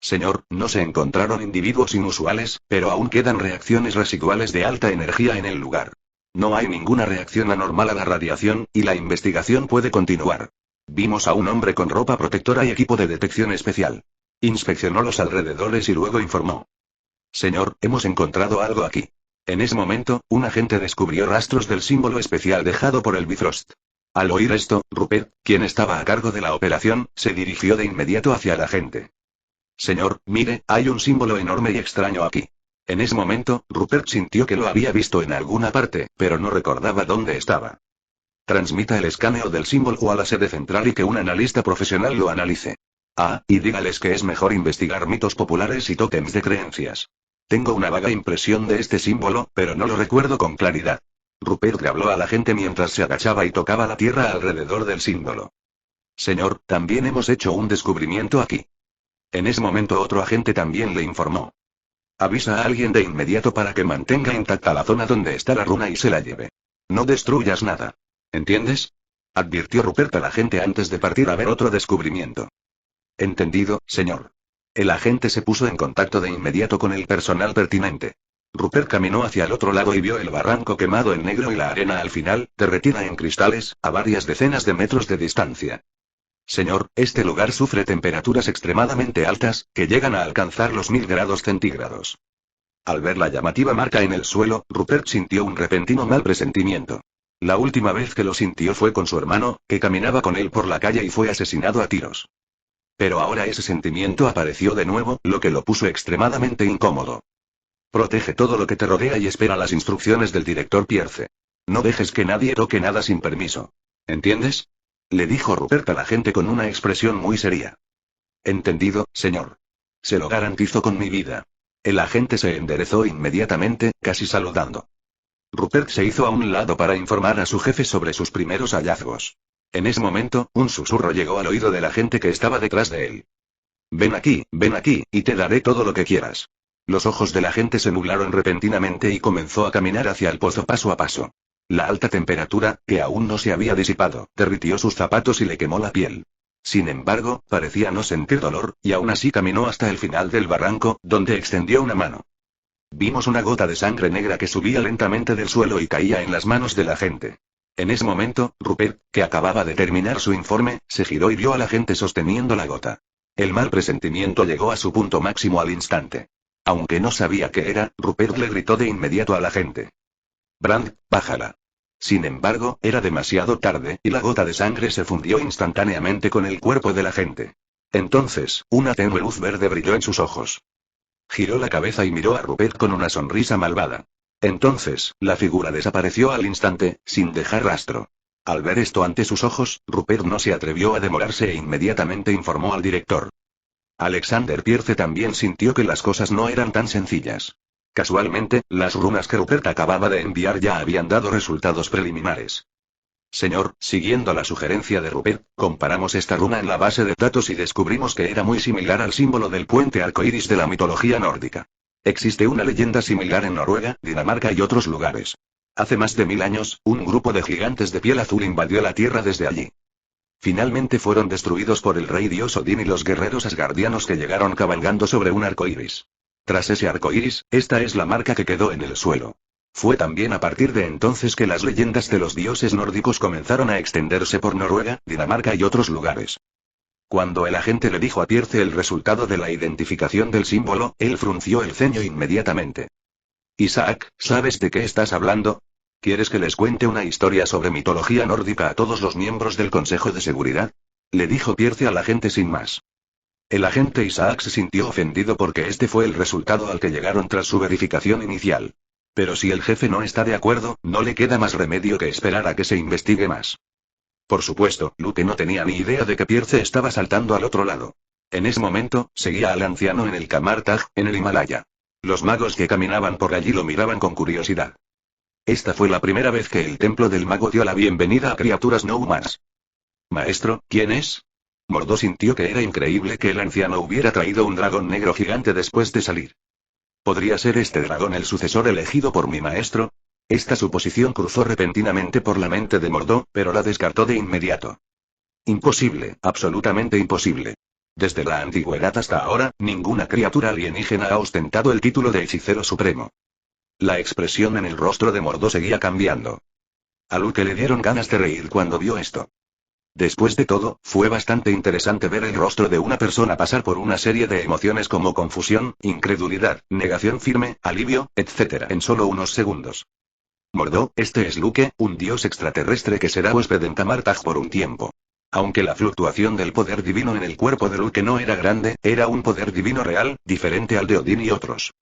Señor, no se encontraron individuos inusuales, pero aún quedan reacciones residuales de alta energía en el lugar. No hay ninguna reacción anormal a la radiación, y la investigación puede continuar. Vimos a un hombre con ropa protectora y equipo de detección especial. Inspeccionó los alrededores y luego informó. Señor, hemos encontrado algo aquí. En ese momento, un agente descubrió rastros del símbolo especial dejado por el Bifrost. Al oír esto, Rupert, quien estaba a cargo de la operación, se dirigió de inmediato hacia el agente. Señor, mire, hay un símbolo enorme y extraño aquí. En ese momento, Rupert sintió que lo había visto en alguna parte, pero no recordaba dónde estaba. Transmita el escaneo del símbolo a la sede central y que un analista profesional lo analice. Ah, y dígales que es mejor investigar mitos populares y tótems de creencias. Tengo una vaga impresión de este símbolo, pero no lo recuerdo con claridad. Rupert le habló a la gente mientras se agachaba y tocaba la tierra alrededor del símbolo. Señor, también hemos hecho un descubrimiento aquí. En ese momento otro agente también le informó. Avisa a alguien de inmediato para que mantenga intacta la zona donde está la runa y se la lleve. No destruyas nada. ¿Entiendes? Advirtió Rupert al agente antes de partir a ver otro descubrimiento. Entendido, señor. El agente se puso en contacto de inmediato con el personal pertinente. Rupert caminó hacia el otro lado y vio el barranco quemado en negro y la arena al final, derretida en cristales, a varias decenas de metros de distancia. Señor, este lugar sufre temperaturas extremadamente altas, que llegan a alcanzar los 1000 grados centígrados. Al ver la llamativa marca en el suelo, Rupert sintió un repentino mal presentimiento. La última vez que lo sintió fue con su hermano, que caminaba con él por la calle y fue asesinado a tiros. Pero ahora ese sentimiento apareció de nuevo, lo que lo puso extremadamente incómodo. Protege todo lo que te rodea y espera las instrucciones del director Pierce. No dejes que nadie toque nada sin permiso. ¿Entiendes? Le dijo Rupert a la gente con una expresión muy seria. Entendido, señor. Se lo garantizo con mi vida. El agente se enderezó inmediatamente, casi saludando. Rupert se hizo a un lado para informar a su jefe sobre sus primeros hallazgos. En ese momento, un susurro llegó al oído de la gente que estaba detrás de él. Ven aquí, y te daré todo lo que quieras. Los ojos de la gente se nublaron repentinamente y comenzó a caminar hacia el pozo paso a paso. La alta temperatura, que aún no se había disipado, derritió sus zapatos y le quemó la piel. Sin embargo, parecía no sentir dolor, y aún así caminó hasta el final del barranco, donde extendió una mano. Vimos una gota de sangre negra que subía lentamente del suelo y caía en las manos de la gente. En ese momento, Rupert, que acababa de terminar su informe, se giró y vio a la gente sosteniendo la gota. El mal presentimiento llegó a su punto máximo al instante. Aunque no sabía qué era, Rupert le gritó de inmediato a la gente. Brand, bájala. Sin embargo, era demasiado tarde, y la gota de sangre se fundió instantáneamente con el cuerpo de la gente. Entonces, una tenue luz verde brilló en sus ojos. Giró la cabeza y miró a Rupert con una sonrisa malvada. Entonces, la figura desapareció al instante, sin dejar rastro. Al ver esto ante sus ojos, Rupert no se atrevió a demorarse e inmediatamente informó al director. Alexander Pierce también sintió que las cosas no eran tan sencillas. Casualmente, las runas que Rupert acababa de enviar ya habían dado resultados preliminares. Señor, siguiendo la sugerencia de Rupert, comparamos esta runa en la base de datos y descubrimos que era muy similar al símbolo del puente arcoíris de la mitología nórdica. Existe una leyenda similar en Noruega, Dinamarca y otros lugares. Hace más de 1000 años, un grupo de gigantes de piel azul invadió la Tierra desde allí. Finalmente fueron destruidos por el rey dios Odín y los guerreros asgardianos que llegaron cabalgando sobre un arcoíris. Tras ese arcoíris, esta es la marca que quedó en el suelo. Fue también a partir de entonces que las leyendas de los dioses nórdicos comenzaron a extenderse por Noruega, Dinamarca y otros lugares. Cuando el agente le dijo a Pierce el resultado de la identificación del símbolo, él frunció el ceño inmediatamente. Isaac, ¿sabes de qué estás hablando? ¿Quieres que les cuente una historia sobre mitología nórdica a todos los miembros del Consejo de Seguridad? Le dijo Pierce al agente sin más. El agente Isaac se sintió ofendido porque este fue el resultado al que llegaron tras su verificación inicial. Pero si el jefe no está de acuerdo, no le queda más remedio que esperar a que se investigue más. Por supuesto, Luke no tenía ni idea de que Pierce estaba saltando al otro lado. En ese momento, seguía al anciano en el Kamartaj, en el Himalaya. Los magos que caminaban por allí lo miraban con curiosidad. Esta fue la primera vez que el templo del mago dio la bienvenida a criaturas no humanas. Maestro, ¿quién es? Mordo sintió que era increíble que el anciano hubiera traído un dragón negro gigante después de salir. ¿Podría ser este dragón el sucesor elegido por mi maestro? Esta suposición cruzó repentinamente por la mente de Mordo, pero la descartó de inmediato. Imposible, absolutamente imposible. Desde la antigüedad hasta ahora, ninguna criatura alienígena ha ostentado el título de hechicero supremo. La expresión en el rostro de Mordo seguía cambiando. A Luke le dieron ganas de reír cuando vio esto. Después de todo, fue bastante interesante ver el rostro de una persona pasar por una serie de emociones como confusión, incredulidad, negación firme, alivio, etc. en solo unos segundos. Mordo, este es Luke, un dios extraterrestre que será huésped en Kamartaj por un tiempo. Aunque la fluctuación del poder divino en el cuerpo de Luke no era grande, era un poder divino real, diferente al de Odín y otros.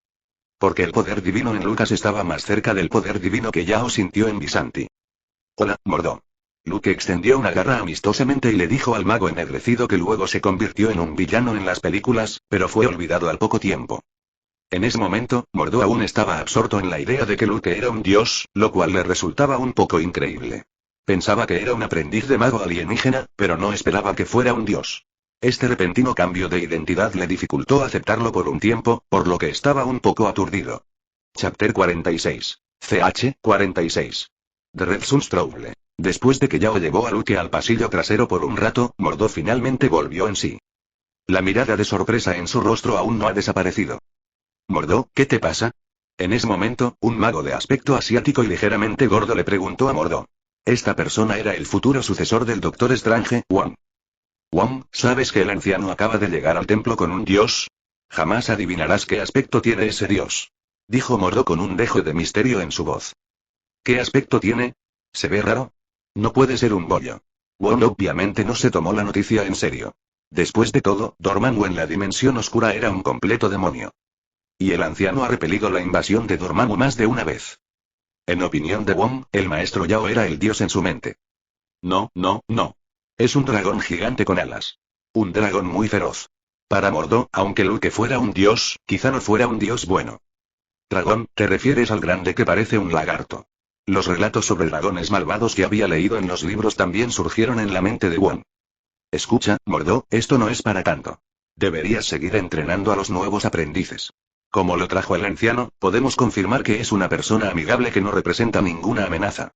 Porque el poder divino en Lucas estaba más cerca del poder divino que Yao sintió en Visanti. Hola, Mordo. Luke extendió una garra amistosamente y le dijo al mago ennegrecido que luego se convirtió en un villano en las películas, pero fue olvidado al poco tiempo. En ese momento, Mordo aún estaba absorto en la idea de que Luke era un dios, lo cual le resultaba un poco increíble. Pensaba que era un aprendiz de mago alienígena, pero no esperaba que fuera un dios. Este repentino cambio de identidad le dificultó aceptarlo por un tiempo, por lo que estaba un poco aturdido. Chapter 46. CH 46. The Red Sun's Trouble. Después de que Yao llevó a Luke al pasillo trasero por un rato, Mordo finalmente volvió en sí. La mirada de sorpresa en su rostro aún no ha desaparecido. Mordo, ¿qué te pasa? En ese momento, un mago de aspecto asiático y ligeramente gordo le preguntó a Mordo. Esta persona era el futuro sucesor del Doctor Strange, Wong. Wong, ¿sabes que el anciano acaba de llegar al templo con un dios? Jamás adivinarás qué aspecto tiene ese dios. Dijo Mordo con un dejo de misterio en su voz. ¿Qué aspecto tiene? ¿Se ve raro? No puede ser un bollo. Wong obviamente no se tomó la noticia en serio. Después de todo, Dormammu en la dimensión oscura era un completo demonio. Y el anciano ha repelido la invasión de Dormammu más de una vez. En opinión de Wong, el maestro Yao era el dios en su mente. No, no, no. Es un dragón gigante con alas. Un dragón muy feroz. Para Mordo, aunque Luke fuera un dios, quizá no fuera un dios bueno. Dragón, te refieres al grande que parece un lagarto. Los relatos sobre dragones malvados que había leído en los libros también surgieron en la mente de Wong. Escucha, Mordo, esto no es para tanto. Deberías seguir entrenando a los nuevos aprendices. Como lo trajo el anciano, podemos confirmar que es una persona amigable que no representa ninguna amenaza.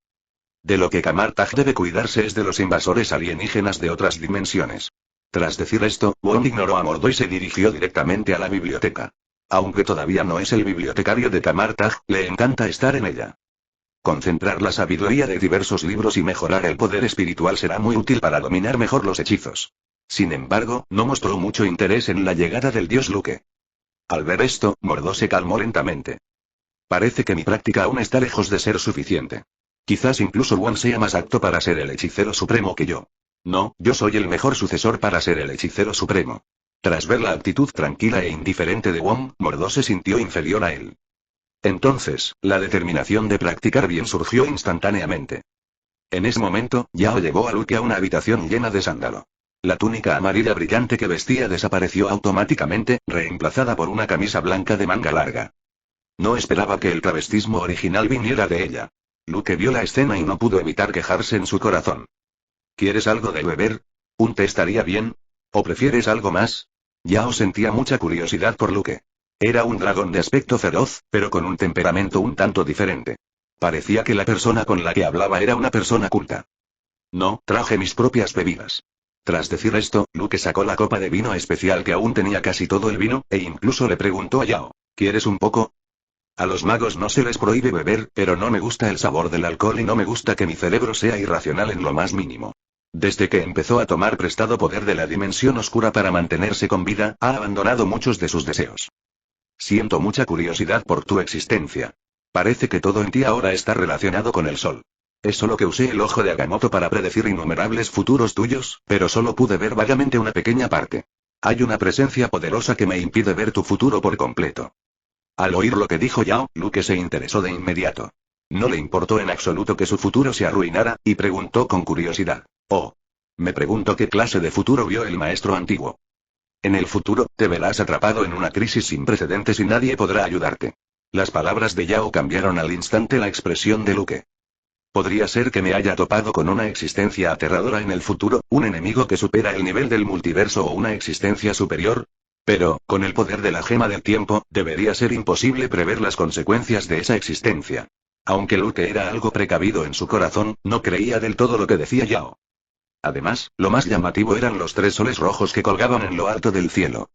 De lo que Camartag debe cuidarse es de los invasores alienígenas de otras dimensiones. Tras decir esto, Wong ignoró a Mordo y se dirigió directamente a la biblioteca. Aunque todavía no es el bibliotecario de Camartag, le encanta estar en ella. Concentrar la sabiduría de diversos libros y mejorar el poder espiritual será muy útil para dominar mejor los hechizos. Sin embargo, no mostró mucho interés en la llegada del dios Luke. Al ver esto, Mordo se calmó lentamente. Parece que mi práctica aún está lejos de ser suficiente. Quizás incluso Wong sea más apto para ser el hechicero supremo que yo. No, yo soy el mejor sucesor para ser el hechicero supremo. Tras ver la actitud tranquila e indiferente de Wong, Mordo se sintió inferior a él. Entonces, la determinación de practicar bien surgió instantáneamente. En ese momento, Yao llevó a Luke a una habitación llena de sándalo. La túnica amarilla brillante que vestía desapareció automáticamente, reemplazada por una camisa blanca de manga larga. No esperaba que el travestismo original viniera de ella. Luke vio la escena y no pudo evitar quejarse en su corazón. ¿Quieres algo de beber? ¿Un té estaría bien? ¿O prefieres algo más? Yao sentía mucha curiosidad por Luke. Era un dragón de aspecto feroz, pero con un temperamento un tanto diferente. Parecía que la persona con la que hablaba era una persona culta. No, traje mis propias bebidas. Tras decir esto, Luke sacó la copa de vino especial que aún tenía casi todo el vino, e incluso le preguntó a Yao, ¿quieres un poco? A los magos no se les prohíbe beber, pero no me gusta el sabor del alcohol y no me gusta que mi cerebro sea irracional en lo más mínimo. Desde que empezó a tomar prestado poder de la dimensión oscura para mantenerse con vida, ha abandonado muchos de sus deseos. Siento mucha curiosidad por tu existencia. Parece que todo en ti ahora está relacionado con el sol. Es solo que usé el ojo de Agamotto para predecir innumerables futuros tuyos, pero solo pude ver vagamente una pequeña parte. Hay una presencia poderosa que me impide ver tu futuro por completo. Al oír lo que dijo Yao, Luke se interesó de inmediato. No le importó en absoluto que su futuro se arruinara, y preguntó con curiosidad. Oh. Me pregunto qué clase de futuro vio el maestro antiguo. En el futuro, te verás atrapado en una crisis sin precedentes y nadie podrá ayudarte. Las palabras de Yao cambiaron al instante la expresión de Luke. Podría ser que me haya topado con una existencia aterradora en el futuro, un enemigo que supera el nivel del multiverso o una existencia superior. Pero, con el poder de la gema del tiempo, debería ser imposible prever las consecuencias de esa existencia. Aunque Luke era algo precavido en su corazón, no creía del todo lo que decía Yao. Además, lo más llamativo eran los 3 soles rojos que colgaban en lo alto del cielo.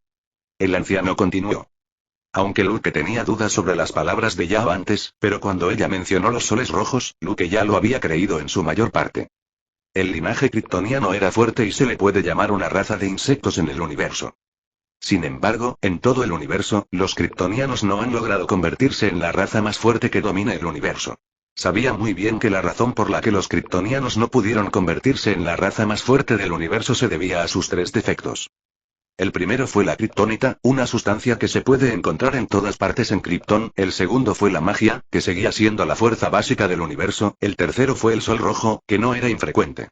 El anciano continuó. Aunque Luke tenía dudas sobre las palabras de Yao antes, pero cuando ella mencionó los soles rojos, Luke ya lo había creído en su mayor parte. El linaje kryptoniano era fuerte y se le puede llamar una raza de insectos en el universo. Sin embargo, en todo el universo, los kryptonianos no han logrado convertirse en la raza más fuerte que domine el universo. Sabía muy bien que la razón por la que los kryptonianos no pudieron convertirse en la raza más fuerte del universo se debía a sus 3 defectos. El primero fue la kriptonita, una sustancia que se puede encontrar en todas partes en Krypton. El segundo fue la magia, que seguía siendo la fuerza básica del universo. El tercero fue el sol rojo, que no era infrecuente.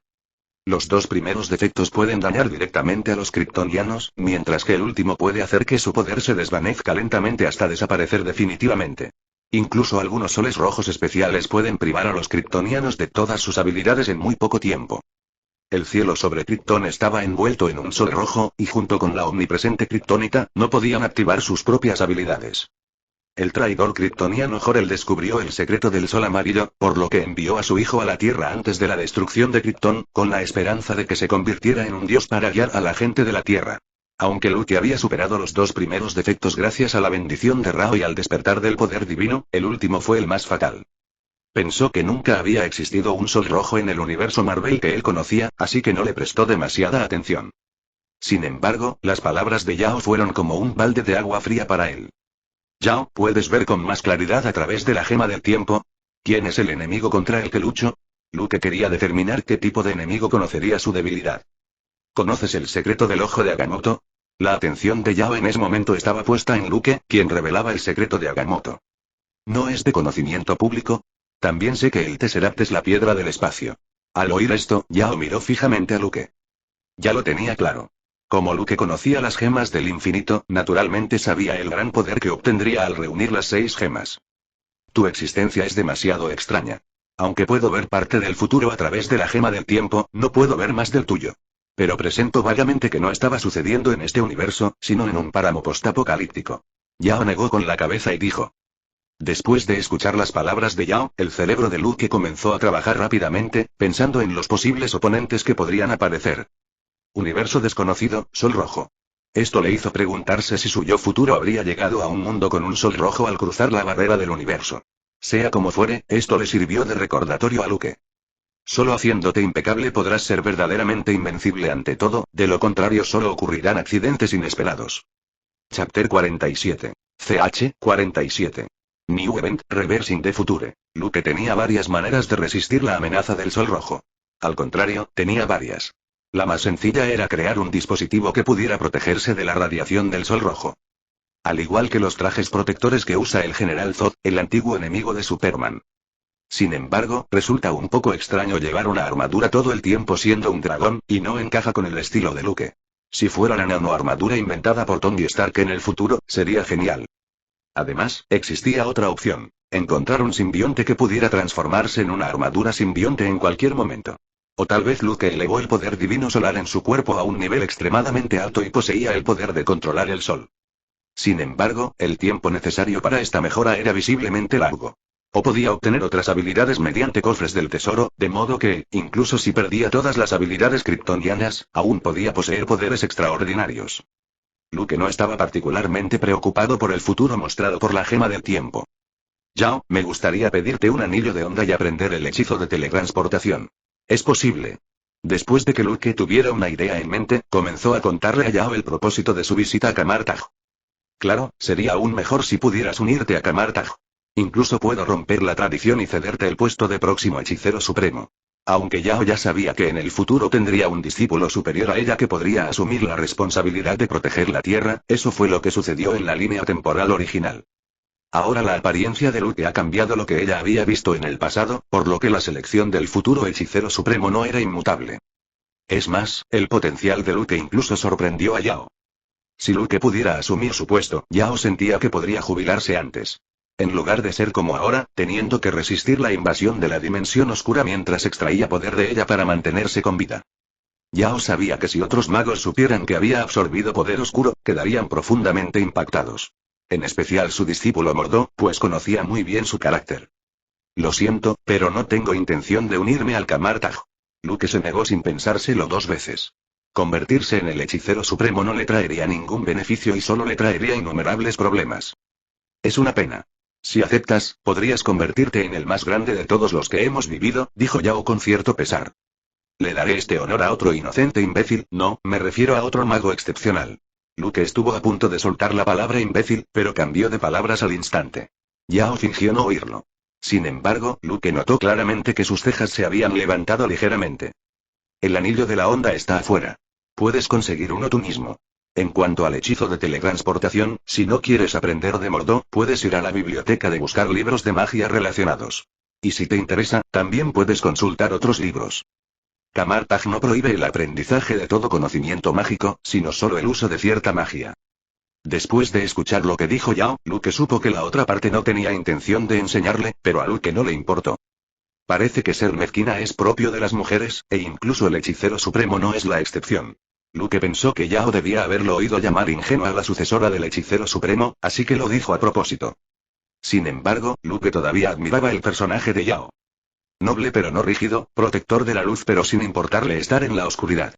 Los 2 primeros defectos pueden dañar directamente a los kryptonianos, mientras que el último puede hacer que su poder se desvanezca lentamente hasta desaparecer definitivamente. Incluso algunos soles rojos especiales pueden privar a los kryptonianos de todas sus habilidades en muy poco tiempo. El cielo sobre Krypton estaba envuelto en un sol rojo, y junto con la omnipresente kriptonita, no podían activar sus propias habilidades. El traidor kryptoniano Jor-El descubrió el secreto del sol amarillo, por lo que envió a su hijo a la Tierra antes de la destrucción de Krypton, con la esperanza de que se convirtiera en un dios para guiar a la gente de la Tierra. Aunque Luke había superado los 2 primeros defectos gracias a la bendición de Ra y al despertar del poder divino, el último fue el más fatal. Pensó que nunca había existido un sol rojo en el universo Marvel que él conocía, así que no le prestó demasiada atención. Sin embargo, las palabras de Yao fueron como un balde de agua fría para él. Yao, ¿puedes ver con más claridad a través de la gema del tiempo? ¿Quién es el enemigo contra el que lucho? Luke quería determinar qué tipo de enemigo conocería su debilidad. ¿Conoces el secreto del ojo de Agamotto? La atención de Yao en ese momento estaba puesta en Luke, quien revelaba el secreto de Agamotto. ¿No es de conocimiento público? También sé que el Tesseract es la piedra del espacio. Al oír esto, Yao miró fijamente a Luke. Ya lo tenía claro. Como Luke conocía las gemas del infinito, naturalmente sabía el gran poder que obtendría al reunir las 6 gemas. Tu existencia es demasiado extraña. Aunque puedo ver parte del futuro a través de la gema del tiempo, no puedo ver más del tuyo. Pero presento vagamente que no estaba sucediendo en este universo, sino en un páramo postapocalíptico. Yao negó con la cabeza y dijo. Después de escuchar las palabras de Yao, el cerebro de Luke comenzó a trabajar rápidamente, pensando en los posibles oponentes que podrían aparecer. Universo desconocido, Sol Rojo. Esto le hizo preguntarse si su yo futuro habría llegado a un mundo con un sol rojo al cruzar la barrera del universo. Sea como fuere, esto le sirvió de recordatorio a Luke. Solo haciéndote impecable podrás ser verdaderamente invencible ante todo, de lo contrario solo ocurrirán accidentes inesperados. Chapter 47. CH 47. New Event, Reversing the Future. Luke tenía varias maneras de resistir la amenaza del sol rojo. Al contrario, tenía varias. La más sencilla era crear un dispositivo que pudiera protegerse de la radiación del sol rojo. Al igual que los trajes protectores que usa el General Zod, el antiguo enemigo de Superman. Sin embargo, resulta un poco extraño llevar una armadura todo el tiempo siendo un dragón, y no encaja con el estilo de Luke. Si fuera la nanoarmadura inventada por Tony Stark en el futuro, sería genial. Además, existía otra opción: encontrar un simbionte que pudiera transformarse en una armadura simbionte en cualquier momento. O tal vez Luke elevó el poder divino solar en su cuerpo a un nivel extremadamente alto y poseía el poder de controlar el sol. Sin embargo, el tiempo necesario para esta mejora era visiblemente largo. O podía obtener otras habilidades mediante cofres del tesoro, de modo que, incluso si perdía todas las habilidades kryptonianas, aún podía poseer poderes extraordinarios. Luke no estaba particularmente preocupado por el futuro mostrado por la gema del tiempo. Yao, me gustaría pedirte un anillo de onda y aprender el hechizo de teletransportación. ¿Es posible? Después de que Luke tuviera una idea en mente, comenzó a contarle a Yao el propósito de su visita a Camartag. Claro, sería aún mejor si pudieras unirte a Camartag. Incluso puedo romper la tradición y cederte el puesto de próximo hechicero supremo. Aunque Yao ya sabía que en el futuro tendría un discípulo superior a ella que podría asumir la responsabilidad de proteger la Tierra, eso fue lo que sucedió en la línea temporal original. Ahora la apariencia de Luke ha cambiado lo que ella había visto en el pasado, por lo que la selección del futuro hechicero supremo no era inmutable. Es más, el potencial de Luke incluso sorprendió a Yao. Si Luke pudiera asumir su puesto, Yao sentía que podría jubilarse antes. En lugar de ser como ahora, teniendo que resistir la invasión de la dimensión oscura mientras extraía poder de ella para mantenerse con vida. Yao sabía que si otros magos supieran que había absorbido poder oscuro, quedarían profundamente impactados. En especial su discípulo Mordo, pues conocía muy bien su carácter. Lo siento, pero no tengo intención de unirme al Camartag. Luke se negó sin pensárselo 2 veces. Convertirse en el hechicero supremo no le traería ningún beneficio y solo le traería innumerables problemas. Es una pena. Si aceptas, podrías convertirte en el más grande de todos los que hemos vivido, dijo Yao con cierto pesar. Le daré este honor a otro inocente imbécil, no, me refiero a otro mago excepcional. Luke estuvo a punto de soltar la palabra imbécil, pero cambió de palabras al instante. Yao fingió no oírlo. Sin embargo, Luke notó claramente que sus cejas se habían levantado ligeramente. El anillo de la onda está afuera. Puedes conseguir uno tú mismo. En cuanto al hechizo de teletransportación, si no quieres aprender de Mordo, puedes ir a la biblioteca de buscar libros de magia relacionados. Y si te interesa, también puedes consultar otros libros. Camartag no prohíbe el aprendizaje de todo conocimiento mágico, sino solo el uso de cierta magia. Después de escuchar lo que dijo Yao, Luke supo que la otra parte no tenía intención de enseñarle, pero a Luke no le importó. Parece que ser mezquina es propio de las mujeres, e incluso el hechicero supremo no es la excepción. Luke pensó que Yao debía haberlo oído llamar ingenua a la sucesora del hechicero supremo, así que lo dijo a propósito. Sin embargo, Luke todavía admiraba el personaje de Yao. Noble pero no rígido, protector de la luz pero sin importarle estar en la oscuridad.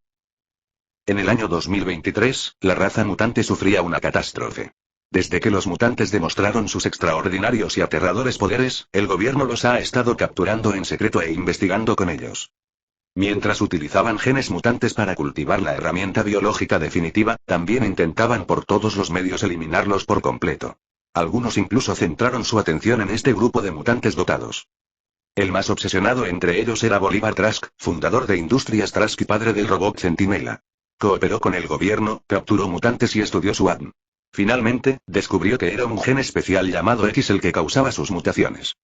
En el año 2023, la raza mutante sufría una catástrofe. Desde que los mutantes demostraron sus extraordinarios y aterradores poderes, el gobierno los ha estado capturando en secreto e investigando con ellos. Mientras utilizaban genes mutantes para cultivar la herramienta biológica definitiva, también intentaban por todos los medios eliminarlos por completo. Algunos incluso centraron su atención en este grupo de mutantes dotados. El más obsesionado entre ellos era Bolívar Trask, fundador de Industrias Trask y padre del robot Centinela. Cooperó con el gobierno, capturó mutantes y estudió su ADN. Finalmente, descubrió que era un gen especial llamado X el que causaba sus mutaciones.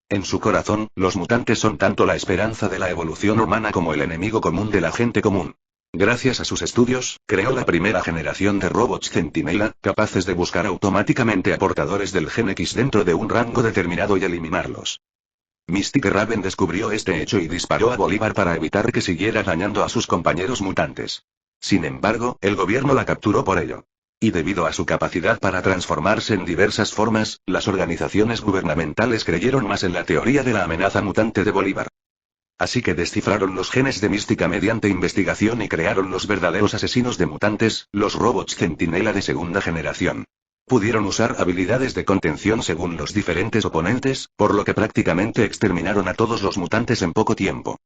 En su corazón, los mutantes son tanto la esperanza de la evolución humana como el enemigo común de la gente común. Gracias a sus estudios, creó la primera generación de robots Centinela, capaces de buscar automáticamente a portadores del gen X dentro de un rango determinado y eliminarlos. Mystique Raven descubrió este hecho y disparó a Bolívar para evitar que siguiera dañando a sus compañeros mutantes. Sin embargo, el gobierno la capturó por ello. Y debido a su capacidad para transformarse en diversas formas, las organizaciones gubernamentales creyeron más en la teoría de la amenaza mutante de Bolívar. Así que descifraron los genes de Mística mediante investigación y crearon los verdaderos asesinos de mutantes, los robots Centinela de segunda generación. Pudieron usar habilidades de contención según los diferentes oponentes, por lo que prácticamente exterminaron a todos los mutantes en poco tiempo.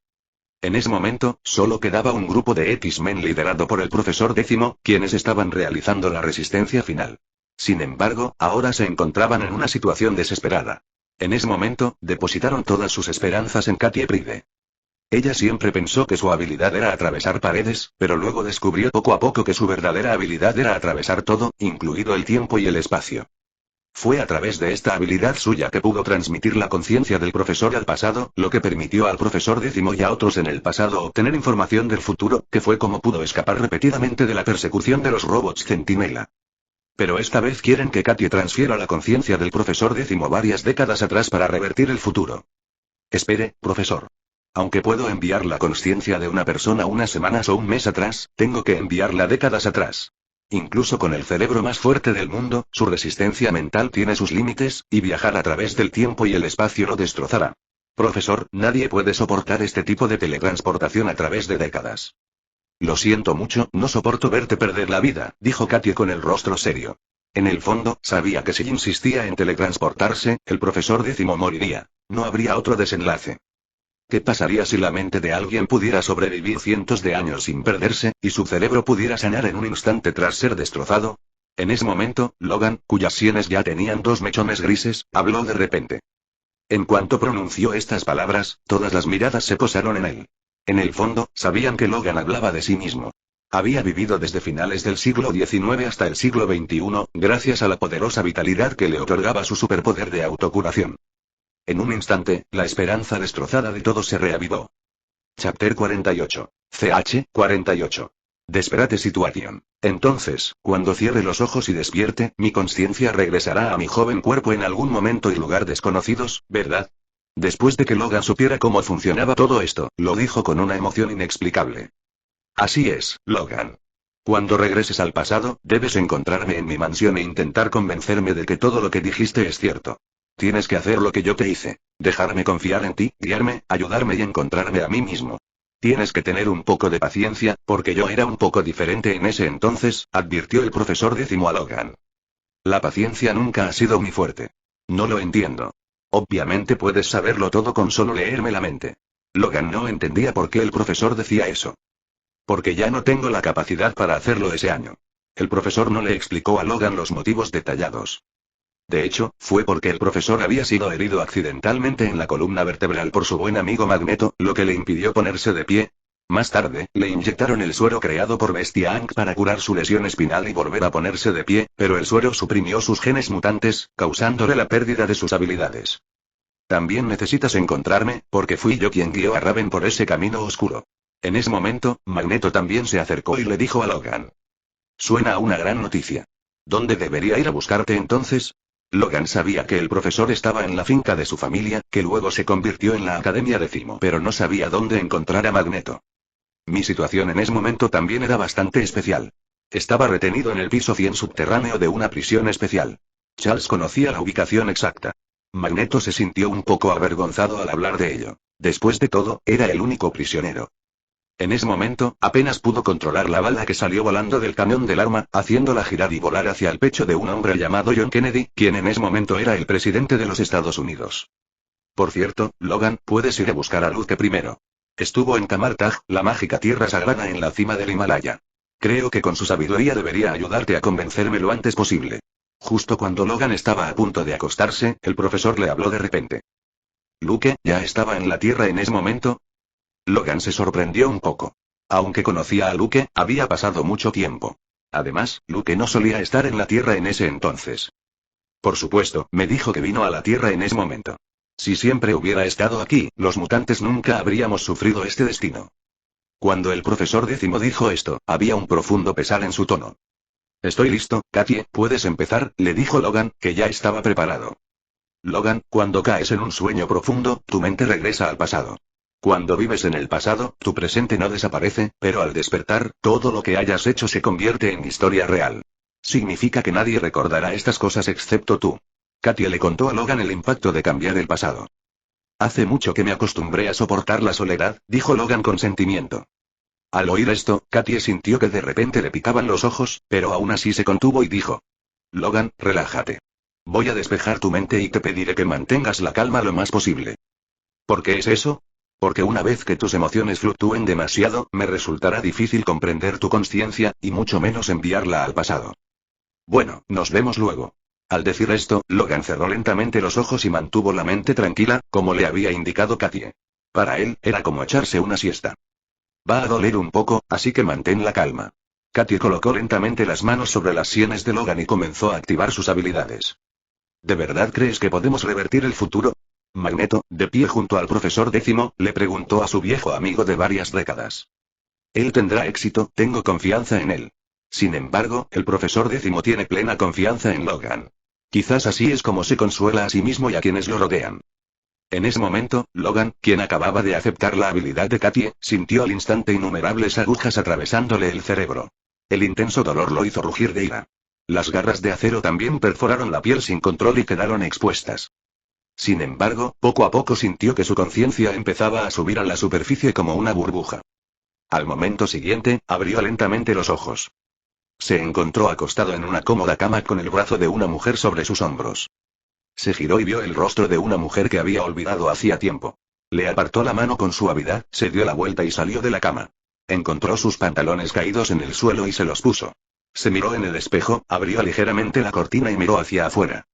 En ese momento, solo quedaba un grupo de X-Men liderado por el Profesor Décimo, quienes estaban realizando la resistencia final. Sin embargo, ahora se encontraban en una situación desesperada. En ese momento, depositaron todas sus esperanzas en Katie Pride. Ella siempre pensó que su habilidad era atravesar paredes, pero luego descubrió poco a poco que su verdadera habilidad era atravesar todo, incluido el tiempo y el espacio. Fue a través de esta habilidad suya que pudo transmitir la conciencia del profesor al pasado, lo que permitió al profesor Décimo y a otros en el pasado obtener información del futuro, que fue como pudo escapar repetidamente de la persecución de los robots Centinela. Pero esta vez quieren que Katie transfiera la conciencia del profesor Décimo varias décadas atrás para revertir el futuro. Espere, profesor. Aunque puedo enviar la conciencia de una persona unas semanas o un mes atrás, tengo que enviarla décadas atrás. Incluso con el cerebro más fuerte del mundo, su resistencia mental tiene sus límites, y viajar a través del tiempo y el espacio lo destrozará. Profesor, nadie puede soportar este tipo de teletransportación a través de décadas. Lo siento mucho, no soporto verte perder la vida, dijo Katie con el rostro serio. En el fondo, sabía que si insistía en teletransportarse, el profesor Décimo moriría. No habría otro desenlace. ¿Qué pasaría si la mente de alguien pudiera sobrevivir cientos de años sin perderse, y su cerebro pudiera sanar en un instante tras ser destrozado? En ese momento, Logan, cuyas sienes ya tenían dos mechones grises, habló de repente. En cuanto pronunció estas palabras, todas las miradas se posaron en él. En el fondo, sabían que Logan hablaba de sí mismo. Había vivido desde finales del siglo XIX hasta el siglo XXI, gracias a la poderosa vitalidad que le otorgaba su superpoder de autocuración. En un instante, la esperanza destrozada de todos se reavivó. Chapter 48. CH 48. Desperate Situation. Entonces, cuando cierre los ojos y despierte, mi conciencia regresará a mi joven cuerpo en algún momento y lugar desconocidos, ¿verdad? Después de que Logan supiera cómo funcionaba todo esto, lo dijo con una emoción inexplicable. Así es, Logan. Cuando regreses al pasado, debes encontrarme en mi mansión e intentar convencerme de que todo lo que dijiste es cierto. Tienes que hacer lo que yo te hice. Dejarme confiar en ti, guiarme, ayudarme y encontrarme a mí mismo. Tienes que tener un poco de paciencia, porque yo era un poco diferente en ese entonces, advirtió el profesor Décimo a Logan. La paciencia nunca ha sido mi fuerte. No lo entiendo. Obviamente puedes saberlo todo con solo leerme la mente. Logan no entendía por qué el profesor decía eso. Porque ya no tengo la capacidad para hacerlo ese año. El profesor no le explicó a Logan los motivos detallados. De hecho, fue porque el profesor había sido herido accidentalmente en la columna vertebral por su buen amigo Magneto, lo que le impidió ponerse de pie. Más tarde, le inyectaron el suero creado por Bestia Inc. para curar su lesión espinal y volver a ponerse de pie, pero el suero suprimió sus genes mutantes, causándole la pérdida de sus habilidades. También necesitas encontrarme, porque fui yo quien guió a Raven por ese camino oscuro. En ese momento, Magneto también se acercó y le dijo a Logan. Suena a una gran noticia. ¿Dónde debería ir a buscarte entonces? Logan sabía que el profesor estaba en la finca de su familia, que luego se convirtió en la Academia Décimo, pero no sabía dónde encontrar a Magneto. Mi situación en ese momento también era bastante especial. Estaba retenido en el piso 100 subterráneo de una prisión especial. Charles conocía la ubicación exacta. Magneto se sintió un poco avergonzado al hablar de ello. Después de todo, era el único prisionero. En ese momento, apenas pudo controlar la bala que salió volando del cañón del arma, haciéndola girar y volar hacia el pecho de un hombre llamado John Kennedy, quien en ese momento era el presidente de los Estados Unidos. Por cierto, Logan, puedes ir a buscar a Luke primero. Estuvo en Kamartaj, la mágica tierra sagrada en la cima del Himalaya. Creo que con su sabiduría debería ayudarte a convencerme lo antes posible. Justo cuando Logan estaba a punto de acostarse, el profesor le habló de repente. ¿Luke ya estaba en la tierra en ese momento? Logan se sorprendió un poco. Aunque conocía a Luke, había pasado mucho tiempo. Además, Luke no solía estar en la tierra en ese entonces. Por supuesto, me dijo que vino a la tierra en ese momento. Si siempre hubiera estado aquí, los mutantes nunca habríamos sufrido este destino. Cuando el profesor décimo dijo esto, había un profundo pesar en su tono. Estoy listo, Katie, puedes empezar, le dijo Logan, que ya estaba preparado. Logan, cuando caes en un sueño profundo, tu mente regresa al pasado. Cuando vives en el pasado, tu presente no desaparece, pero al despertar, todo lo que hayas hecho se convierte en historia real. Significa que nadie recordará estas cosas excepto tú. Katie le contó a Logan el impacto de cambiar el pasado. Hace mucho que me acostumbré a soportar la soledad, dijo Logan con sentimiento. Al oír esto, Katie sintió que de repente le picaban los ojos, pero aún así se contuvo y dijo. Logan, relájate. Voy a despejar tu mente y te pediré que mantengas la calma lo más posible. ¿Por qué es eso? Porque una vez que tus emociones fluctúen demasiado, me resultará difícil comprender tu consciencia, y mucho menos enviarla al pasado. Bueno, nos vemos luego. Al decir esto, Logan cerró lentamente los ojos y mantuvo la mente tranquila, como le había indicado Katie. Para él, era como echarse una siesta. Va a doler un poco, así que mantén la calma. Katie colocó lentamente las manos sobre las sienes de Logan y comenzó a activar sus habilidades. ¿De verdad crees que podemos revertir el futuro? Magneto, de pie junto al profesor décimo, le preguntó a su viejo amigo de varias décadas. Él tendrá éxito, tengo confianza en él. Sin embargo, el profesor décimo tiene plena confianza en Logan. Quizás así es como se consuela a sí mismo y a quienes lo rodean. En ese momento, Logan, quien acababa de aceptar la habilidad de Katie, sintió al instante innumerables agujas atravesándole el cerebro. El intenso dolor lo hizo rugir de ira. Las garras de acero también perforaron la piel sin control y quedaron expuestas. Sin embargo, poco a poco sintió que su conciencia empezaba a subir a la superficie como una burbuja. Al momento siguiente, abrió lentamente los ojos. Se encontró acostado en una cómoda cama con el brazo de una mujer sobre sus hombros. Se giró y vio el rostro de una mujer que había olvidado hacía tiempo. Le apartó la mano con suavidad, se dio la vuelta y salió de la cama. Encontró sus pantalones caídos en el suelo y se los puso. Se miró en el espejo, abrió ligeramente la cortina y miró hacia afuera.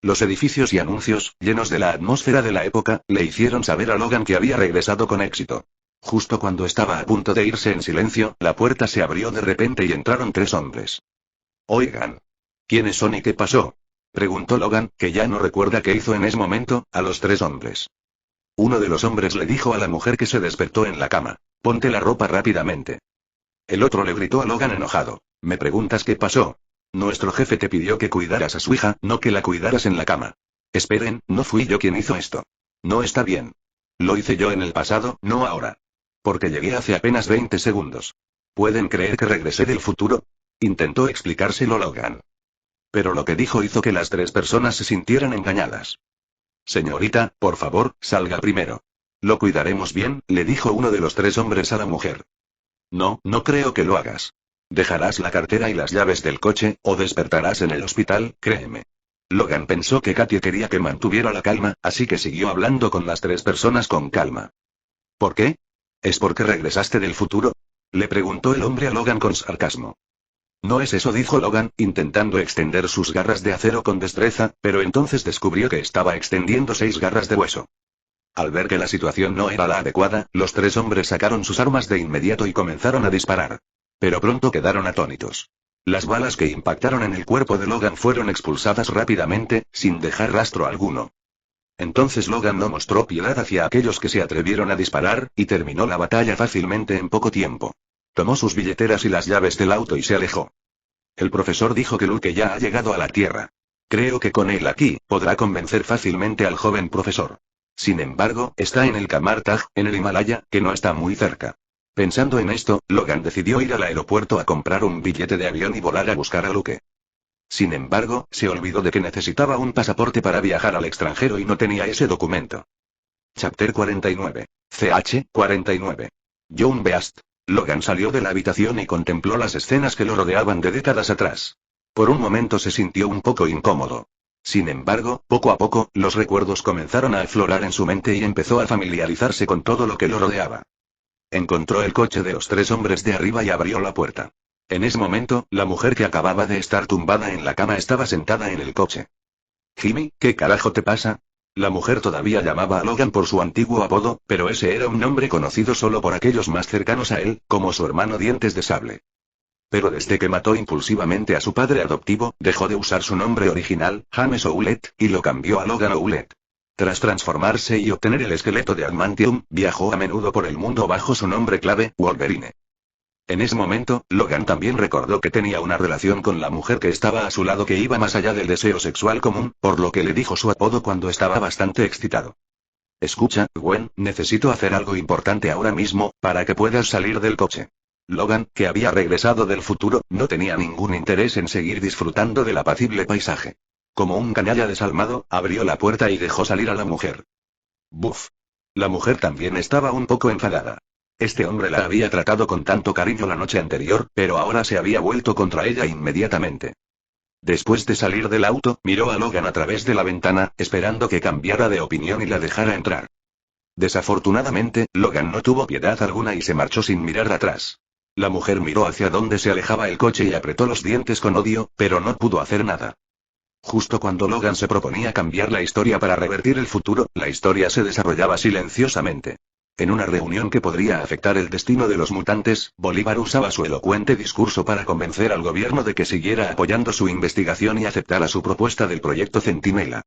Los edificios y anuncios, llenos de la atmósfera de la época, le hicieron saber a Logan que había regresado con éxito. Justo cuando estaba a punto de irse en silencio, la puerta se abrió de repente y entraron 3 hombres. Oigan. ¿Quiénes son y qué pasó? Preguntó Logan, que ya no recuerda qué hizo en ese momento, a los 3 hombres. Uno de los hombres le dijo a la mujer que se despertó en la cama. Ponte la ropa rápidamente. El otro le gritó a Logan enojado. ¿Me preguntas qué pasó? Nuestro jefe te pidió que cuidaras a su hija, no que la cuidaras en la cama. Esperen, no fui yo quien hizo esto. No está bien. Lo hice yo en el pasado, no ahora. Porque llegué hace apenas 20 segundos. ¿Pueden creer que regresé del futuro? Intentó explicárselo Logan. Pero lo que dijo hizo que las 3 personas se sintieran engañadas. Señorita, por favor, salga primero. Lo cuidaremos bien, le dijo uno de los 3 hombres a la mujer. No, no creo que lo hagas. Dejarás la cartera y las llaves del coche, o despertarás en el hospital, créeme. Logan pensó que Katie quería que mantuviera la calma, así que siguió hablando con las 3 personas con calma. ¿Por qué? ¿Es porque regresaste del futuro? Le preguntó el hombre a Logan con sarcasmo. No es eso, dijo Logan, intentando extender sus garras de acero con destreza, pero entonces descubrió que estaba extendiendo 6 garras de hueso. Al ver que la situación no era la adecuada, los 3 hombres sacaron sus armas de inmediato y comenzaron a disparar. Pero pronto quedaron atónitos. Las balas que impactaron en el cuerpo de Logan fueron expulsadas rápidamente, sin dejar rastro alguno. Entonces Logan no mostró piedad hacia aquellos que se atrevieron a disparar, y terminó la batalla fácilmente en poco tiempo. Tomó sus billeteras y las llaves del auto y se alejó. El profesor dijo que Luke ya ha llegado a la Tierra. Creo que con él aquí, podrá convencer fácilmente al joven profesor. Sin embargo, está en el Kamartaj, en el Himalaya, que no está muy cerca. Pensando en esto, Logan decidió ir al aeropuerto a comprar un billete de avión y volar a buscar a Luke. Sin embargo, se olvidó de que necesitaba un pasaporte para viajar al extranjero y no tenía ese documento. Chapter 49. CH 49. John Beast. Logan salió de la habitación y contempló las escenas que lo rodeaban de décadas atrás. Por un momento se sintió un poco incómodo. Sin embargo, poco a poco, los recuerdos comenzaron a aflorar en su mente y empezó a familiarizarse con todo lo que lo rodeaba. Encontró el coche de los 3 hombres de arriba y abrió la puerta. En ese momento, la mujer que acababa de estar tumbada en la cama estaba sentada en el coche. Jimmy, ¿qué carajo te pasa? La mujer todavía llamaba a Logan por su antiguo apodo, pero ese era un nombre conocido solo por aquellos más cercanos a él, como su hermano Dientes de Sable. Pero desde que mató impulsivamente a su padre adoptivo, dejó de usar su nombre original, James Howlett, y lo cambió a Logan Howlett. Tras transformarse y obtener el esqueleto de adamantium, viajó a menudo por el mundo bajo su nombre clave, Wolverine. En ese momento, Logan también recordó que tenía una relación con la mujer que estaba a su lado que iba más allá del deseo sexual común, por lo que le dijo su apodo cuando estaba bastante excitado. Escucha, Gwen, necesito hacer algo importante ahora mismo, para que puedas salir del coche. Logan, que había regresado del futuro, no tenía ningún interés en seguir disfrutando del apacible paisaje. Como un canalla desalmado, abrió la puerta y dejó salir a la mujer. Buf. La mujer también estaba un poco enfadada. Este hombre la había tratado con tanto cariño la noche anterior, pero ahora se había vuelto contra ella inmediatamente. Después de salir del auto, miró a Logan a través de la ventana, esperando que cambiara de opinión y la dejara entrar. Desafortunadamente, Logan no tuvo piedad alguna y se marchó sin mirar atrás. La mujer miró hacia donde se alejaba el coche y apretó los dientes con odio, pero no pudo hacer nada. Justo cuando Logan se proponía cambiar la historia para revertir el futuro, la historia se desarrollaba silenciosamente. En una reunión que podría afectar el destino de los mutantes, Bolívar usaba su elocuente discurso para convencer al gobierno de que siguiera apoyando su investigación y aceptara su propuesta del proyecto Centinela.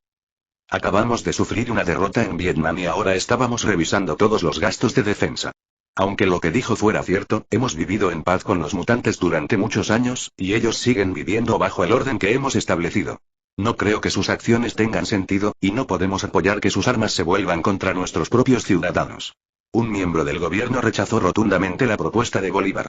Acabamos de sufrir una derrota en Vietnam y ahora estábamos revisando todos los gastos de defensa. Aunque lo que dijo fuera cierto, hemos vivido en paz con los mutantes durante muchos años, y ellos siguen viviendo bajo el orden que hemos establecido. No creo que sus acciones tengan sentido, y no podemos apoyar que sus armas se vuelvan contra nuestros propios ciudadanos. Un miembro del gobierno rechazó rotundamente la propuesta de Bolívar.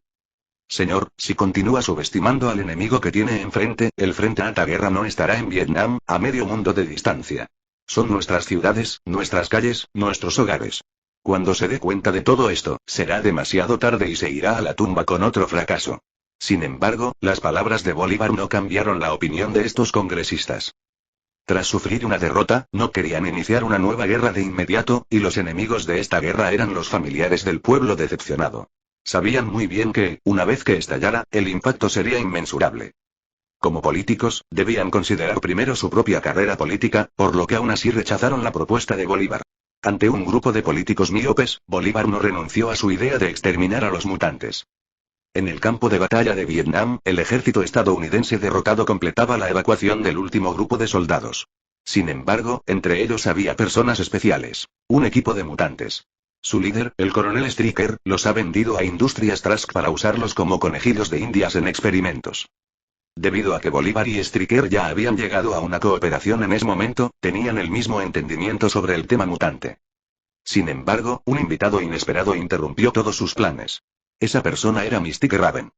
Señor, si continúa subestimando al enemigo que tiene enfrente, el Frente Alta Guerra no estará en Vietnam, a medio mundo de distancia. Son nuestras ciudades, nuestras calles, nuestros hogares. Cuando se dé cuenta de todo esto, será demasiado tarde y se irá a la tumba con otro fracaso. Sin embargo, las palabras de Bolívar no cambiaron la opinión de estos congresistas. Tras sufrir una derrota, no querían iniciar una nueva guerra de inmediato, y los enemigos de esta guerra eran los familiares del pueblo decepcionado. Sabían muy bien que, una vez que estallara, el impacto sería inmensurable. Como políticos, debían considerar primero su propia carrera política, por lo que aún así rechazaron la propuesta de Bolívar. Ante un grupo de políticos míopes, Bolívar no renunció a su idea de exterminar a los mutantes. En el campo de batalla de Vietnam, el ejército estadounidense derrotado completaba la evacuación del último grupo de soldados. Sin embargo, entre ellos había personas especiales. Un equipo de mutantes. Su líder, el coronel Stryker, los ha vendido a Industrias Trask para usarlos como conejillos de indias en experimentos. Debido a que Bolívar y Stryker ya habían llegado a una cooperación en ese momento, tenían el mismo entendimiento sobre el tema mutante. Sin embargo, un invitado inesperado interrumpió todos sus planes. Esa persona era Mystique Raven.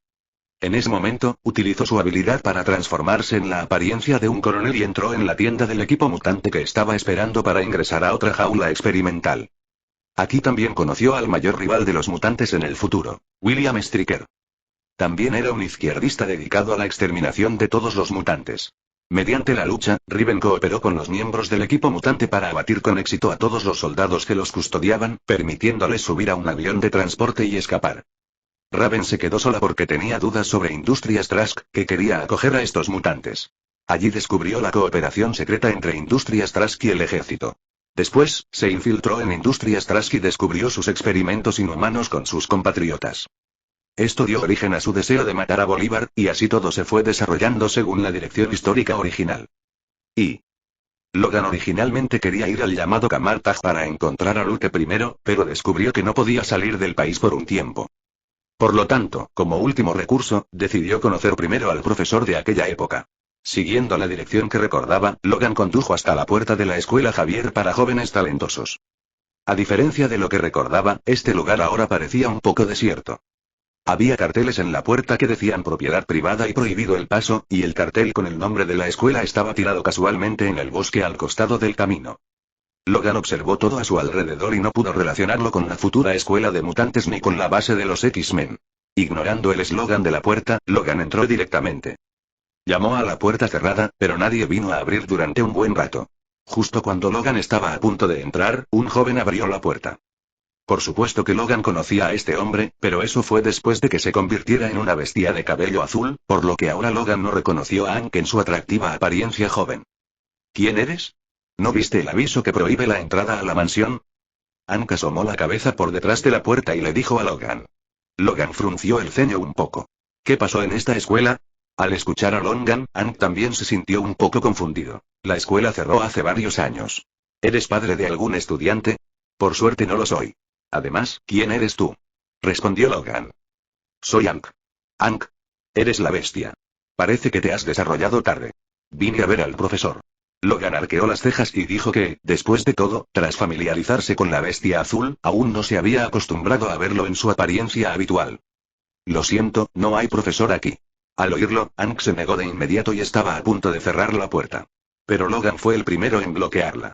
En ese momento, utilizó su habilidad para transformarse en la apariencia de un coronel y entró en la tienda del equipo mutante que estaba esperando para ingresar a otra jaula experimental. Aquí también conoció al mayor rival de los mutantes en el futuro, William Stryker. También era un izquierdista dedicado a la exterminación de todos los mutantes. Mediante la lucha, Raven cooperó con los miembros del equipo mutante para abatir con éxito a todos los soldados que los custodiaban, permitiéndoles subir a un avión de transporte y escapar. Raven se quedó sola porque tenía dudas sobre Industrias Trask, que quería acoger a estos mutantes. Allí descubrió la cooperación secreta entre Industrias Trask y el ejército. Después, se infiltró en Industrias Trask y descubrió sus experimentos inhumanos con sus compatriotas. Esto dio origen a su deseo de matar a Bolívar, y así todo se fue desarrollando según la dirección histórica original. Logan originalmente quería ir al llamado Kamartaj para encontrar a Luke primero, pero descubrió que no podía salir del país por un tiempo. Por lo tanto, como último recurso, decidió conocer primero al profesor de aquella época. Siguiendo la dirección que recordaba, Logan condujo hasta la puerta de la escuela Javier para jóvenes talentosos. A diferencia de lo que recordaba, este lugar ahora parecía un poco desierto. Había carteles en la puerta que decían propiedad privada y prohibido el paso, y el cartel con el nombre de la escuela estaba tirado casualmente en el bosque al costado del camino. Logan observó todo a su alrededor y no pudo relacionarlo con la futura escuela de mutantes ni con la base de los X-Men. Ignorando el eslogan de la puerta, Logan entró directamente. Llamó a la puerta cerrada, pero nadie vino a abrir durante un buen rato. Justo cuando Logan estaba a punto de entrar, un joven abrió la puerta. Por supuesto que Logan conocía a este hombre, pero eso fue después de que se convirtiera en una bestia de cabello azul, por lo que ahora Logan no reconoció a Hank en su atractiva apariencia joven. ¿Quién eres? ¿No viste el aviso que prohíbe la entrada a la mansión? Hank asomó la cabeza por detrás de la puerta y le dijo a Logan. Logan frunció el ceño un poco. ¿Qué pasó en esta escuela? Al escuchar a Logan, Hank también se sintió un poco confundido. La escuela cerró hace varios años. ¿Eres padre de algún estudiante? Por suerte no lo soy. Además, ¿quién eres tú? Respondió Logan. Soy Hank. Hank. Eres la bestia. Parece que te has desarrollado tarde. Vine a ver al profesor. Logan arqueó las cejas y dijo que, después de todo, tras familiarizarse con la bestia azul, aún no se había acostumbrado a verlo en su apariencia habitual. Lo siento, no hay profesor aquí. Al oírlo, Hank se negó de inmediato y estaba a punto de cerrar la puerta. Pero Logan fue el primero en bloquearla.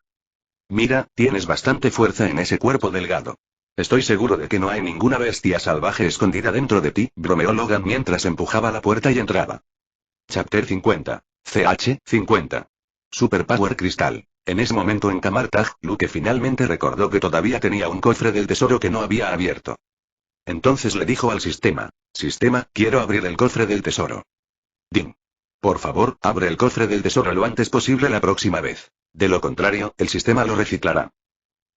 Mira, tienes bastante fuerza en ese cuerpo delgado. Estoy seguro de que no hay ninguna bestia salvaje escondida dentro de ti, bromeó Logan mientras empujaba la puerta y entraba. Chapter 50. CH 50. Superpower Cristal. En ese momento en Camartag, Luke finalmente recordó que todavía tenía un cofre del tesoro que no había abierto. Entonces le dijo al sistema. Sistema, quiero abrir el cofre del tesoro. Ding. Por favor, abre el cofre del tesoro lo antes posible la próxima vez. De lo contrario, el sistema lo reciclará.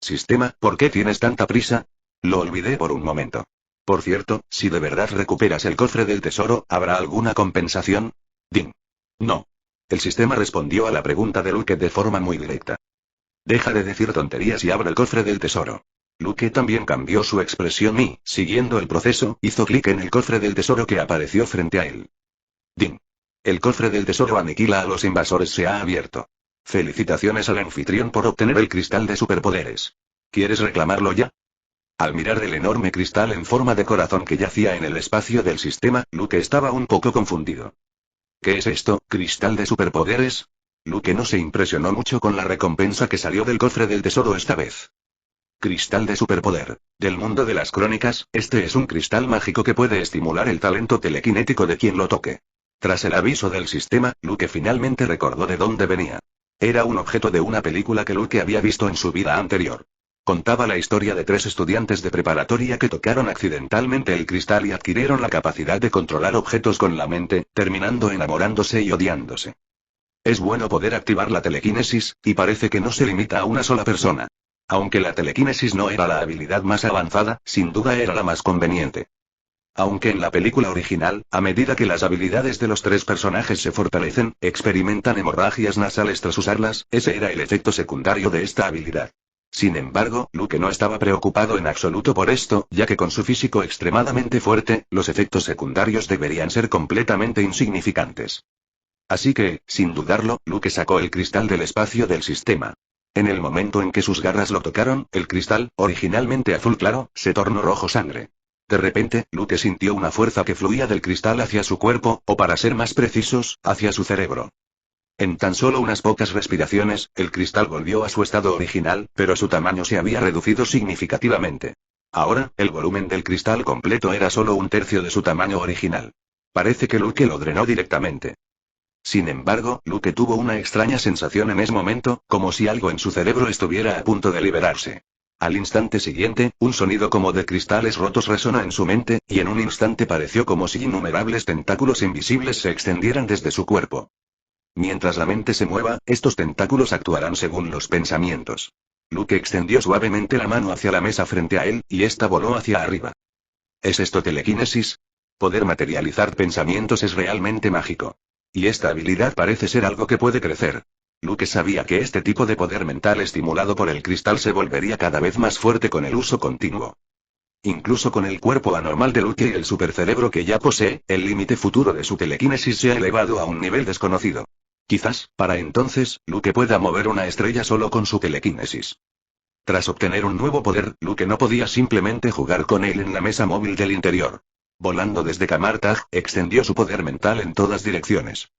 Sistema, ¿por qué tienes tanta prisa? Lo olvidé por un momento. Por cierto, si de verdad recuperas el cofre del tesoro, ¿habrá alguna compensación? Ding. No. El sistema respondió a la pregunta de Luke de forma muy directa. Deja de decir tonterías y abre el cofre del tesoro. Luke también cambió su expresión y, siguiendo el proceso, hizo clic en el cofre del tesoro que apareció frente a él. Ding. El cofre del tesoro aniquila a los invasores se ha abierto. Felicitaciones al anfitrión por obtener el cristal de superpoderes. ¿Quieres reclamarlo ya? Al mirar el enorme cristal en forma de corazón que yacía en el espacio del sistema, Luke estaba un poco confundido. ¿Qué es esto, cristal de superpoderes? Luke no se impresionó mucho con la recompensa que salió del cofre del tesoro esta vez. Cristal de superpoder. Del mundo de las crónicas, este es un cristal mágico que puede estimular el talento telequinético de quien lo toque. Tras el aviso del sistema, Luke finalmente recordó de dónde venía. Era un objeto de una película que Luke había visto en su vida anterior. Contaba la historia de 3 estudiantes de preparatoria que tocaron accidentalmente el cristal y adquirieron la capacidad de controlar objetos con la mente, terminando enamorándose y odiándose. Es bueno poder activar la telequinesis, y parece que no se limita a una sola persona. Aunque la telequinesis no era la habilidad más avanzada, sin duda era la más conveniente. Aunque en la película original, a medida que las habilidades de los 3 personajes se fortalecen, experimentan hemorragias nasales tras usarlas, ese era el efecto secundario de esta habilidad. Sin embargo, Luke no estaba preocupado en absoluto por esto, ya que con su físico extremadamente fuerte, los efectos secundarios deberían ser completamente insignificantes. Así que, sin dudarlo, Luke sacó el cristal del espacio del sistema. En el momento en que sus garras lo tocaron, el cristal, originalmente azul claro, se tornó rojo sangre. De repente, Luke sintió una fuerza que fluía del cristal hacia su cuerpo, o para ser más precisos, hacia su cerebro. En tan solo unas pocas respiraciones, el cristal volvió a su estado original, pero su tamaño se había reducido significativamente. Ahora, el volumen del cristal completo era solo 1/3 de su tamaño original. Parece que Luke lo drenó directamente. Sin embargo, Luke tuvo una extraña sensación en ese momento, como si algo en su cerebro estuviera a punto de liberarse. Al instante siguiente, un sonido como de cristales rotos resonó en su mente, y en un instante pareció como si innumerables tentáculos invisibles se extendieran desde su cuerpo. Mientras la mente se mueva, estos tentáculos actuarán según los pensamientos. Luke extendió suavemente la mano hacia la mesa frente a él, y ésta voló hacia arriba. ¿Es esto telequinesis? Poder materializar pensamientos es realmente mágico. Y esta habilidad parece ser algo que puede crecer. Luke sabía que este tipo de poder mental estimulado por el cristal se volvería cada vez más fuerte con el uso continuo. Incluso con el cuerpo anormal de Luke y el supercerebro que ya posee, el límite futuro de su telequinesis se ha elevado a un nivel desconocido. Quizás, para entonces, Luke pueda mover una estrella solo con su telequinesis. Tras obtener un nuevo poder, Luke no podía simplemente jugar con él en la mesa móvil del interior. Volando desde Camartag, extendió su poder mental en todas direcciones.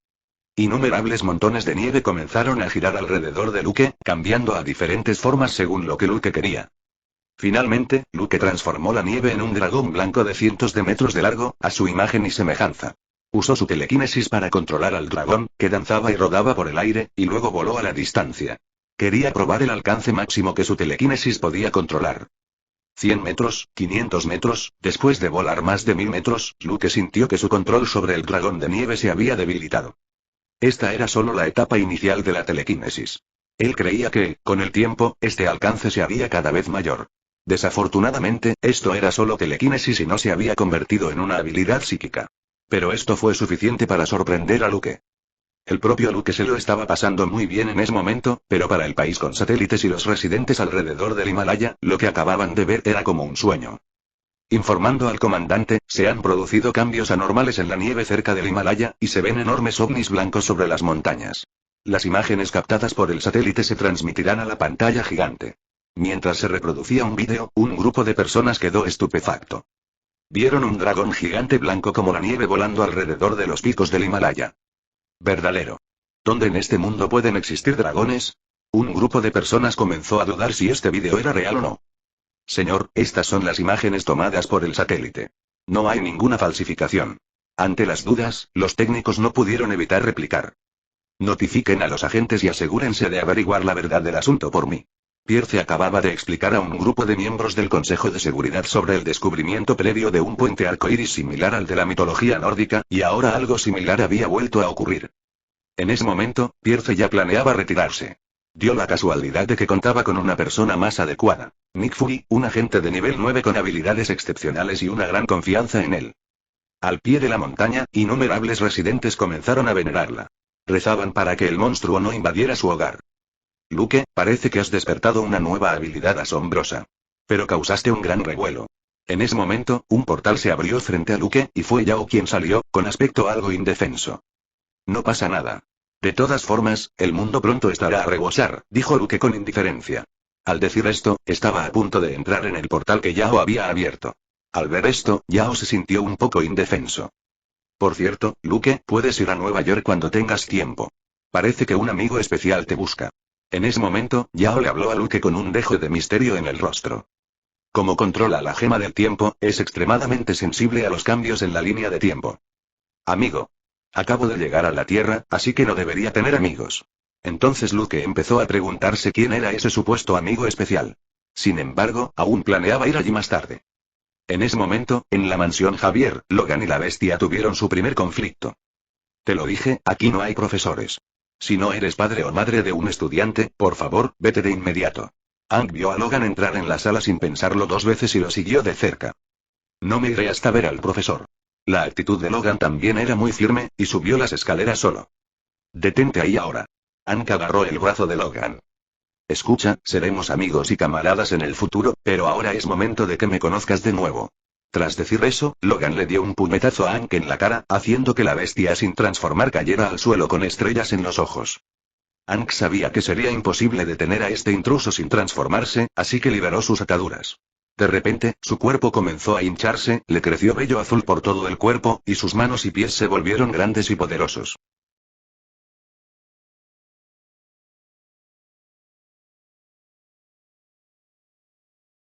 Innumerables montones de nieve comenzaron a girar alrededor de Luke, cambiando a diferentes formas según lo que Luke quería. Finalmente, Luke transformó la nieve en un dragón blanco de cientos de metros de largo, a su imagen y semejanza. Usó su telequinesis para controlar al dragón, que danzaba y rodaba por el aire, y luego voló a la distancia. Quería probar el alcance máximo que su telequinesis podía controlar. 100 metros, 500 metros, después de volar más de 1000 metros, Luke sintió que su control sobre el dragón de nieve se había debilitado. Esta era solo la etapa inicial de la telequinesis. Él creía que, con el tiempo, este alcance se haría cada vez mayor. Desafortunadamente, esto era solo telequinesis y no se había convertido en una habilidad psíquica. Pero esto fue suficiente para sorprender a Luke. El propio Luke se lo estaba pasando muy bien en ese momento, pero para el país con satélites y los residentes alrededor del Himalaya, lo que acababan de ver era como un sueño. Informando al comandante, se han producido cambios anormales en la nieve cerca del Himalaya, y se ven enormes ovnis blancos sobre las montañas. Las imágenes captadas por el satélite se transmitirán a la pantalla gigante. Mientras se reproducía un vídeo, un grupo de personas quedó estupefacto. Vieron un dragón gigante blanco como la nieve volando alrededor de los picos del Himalaya. Verdadero. ¿Dónde en este mundo pueden existir dragones? Un grupo de personas comenzó a dudar si este vídeo era real o no. Señor, estas son las imágenes tomadas por el satélite. No hay ninguna falsificación. Ante las dudas, los técnicos no pudieron evitar replicar. Notifiquen a los agentes y asegúrense de averiguar la verdad del asunto por mí. Pierce acababa de explicar a un grupo de miembros del Consejo de Seguridad sobre el descubrimiento previo de un puente arcoíris similar al de la mitología nórdica, y ahora algo similar había vuelto a ocurrir. En ese momento, Pierce ya planeaba retirarse. Dio la casualidad de que contaba con una persona más adecuada. Nick Fury, un agente de nivel 9 con habilidades excepcionales y una gran confianza en él. Al pie de la montaña, innumerables residentes comenzaron a venerarla. Rezaban para que el monstruo no invadiera su hogar. Luke, parece que has despertado una nueva habilidad asombrosa. Pero causaste un gran revuelo. En ese momento, un portal se abrió frente a Luke, y fue Yao quien salió, con aspecto algo indefenso. No pasa nada. De todas formas, el mundo pronto estará a rebosar, dijo Luke con indiferencia. Al decir esto, estaba a punto de entrar en el portal que Yao había abierto. Al ver esto, Yao se sintió un poco indefenso. Por cierto, Luke, puedes ir a Nueva York cuando tengas tiempo. Parece que un amigo especial te busca. En ese momento, Yao le habló a Luke con un dejo de misterio en el rostro. Como controla la gema del tiempo, es extremadamente sensible a los cambios en la línea de tiempo. Amigo. Acabo de llegar a la Tierra, así que no debería tener amigos. Entonces Luke empezó a preguntarse quién era ese supuesto amigo especial. Sin embargo, aún planeaba ir allí más tarde. En ese momento, en la mansión Javier, Logan y la bestia tuvieron su primer conflicto. Te lo dije, aquí no hay profesores. Si no eres padre o madre de un estudiante, por favor, vete de inmediato. Hank vio a Logan entrar en la sala sin pensarlo dos veces y lo siguió de cerca. No me iré hasta ver al profesor. La actitud de Logan también era muy firme, y subió las escaleras solo. Detente ahí ahora. Hank agarró el brazo de Logan. Escucha, seremos amigos y camaradas en el futuro, pero ahora es momento de que me conozcas de nuevo. Tras decir eso, Logan le dio un puñetazo a Hank en la cara, haciendo que la bestia sin transformar cayera al suelo con estrellas en los ojos. Hank sabía que sería imposible detener a este intruso sin transformarse, así que liberó sus ataduras. De repente, su cuerpo comenzó a hincharse, le creció vello azul por todo el cuerpo, y sus manos y pies se volvieron grandes y poderosos.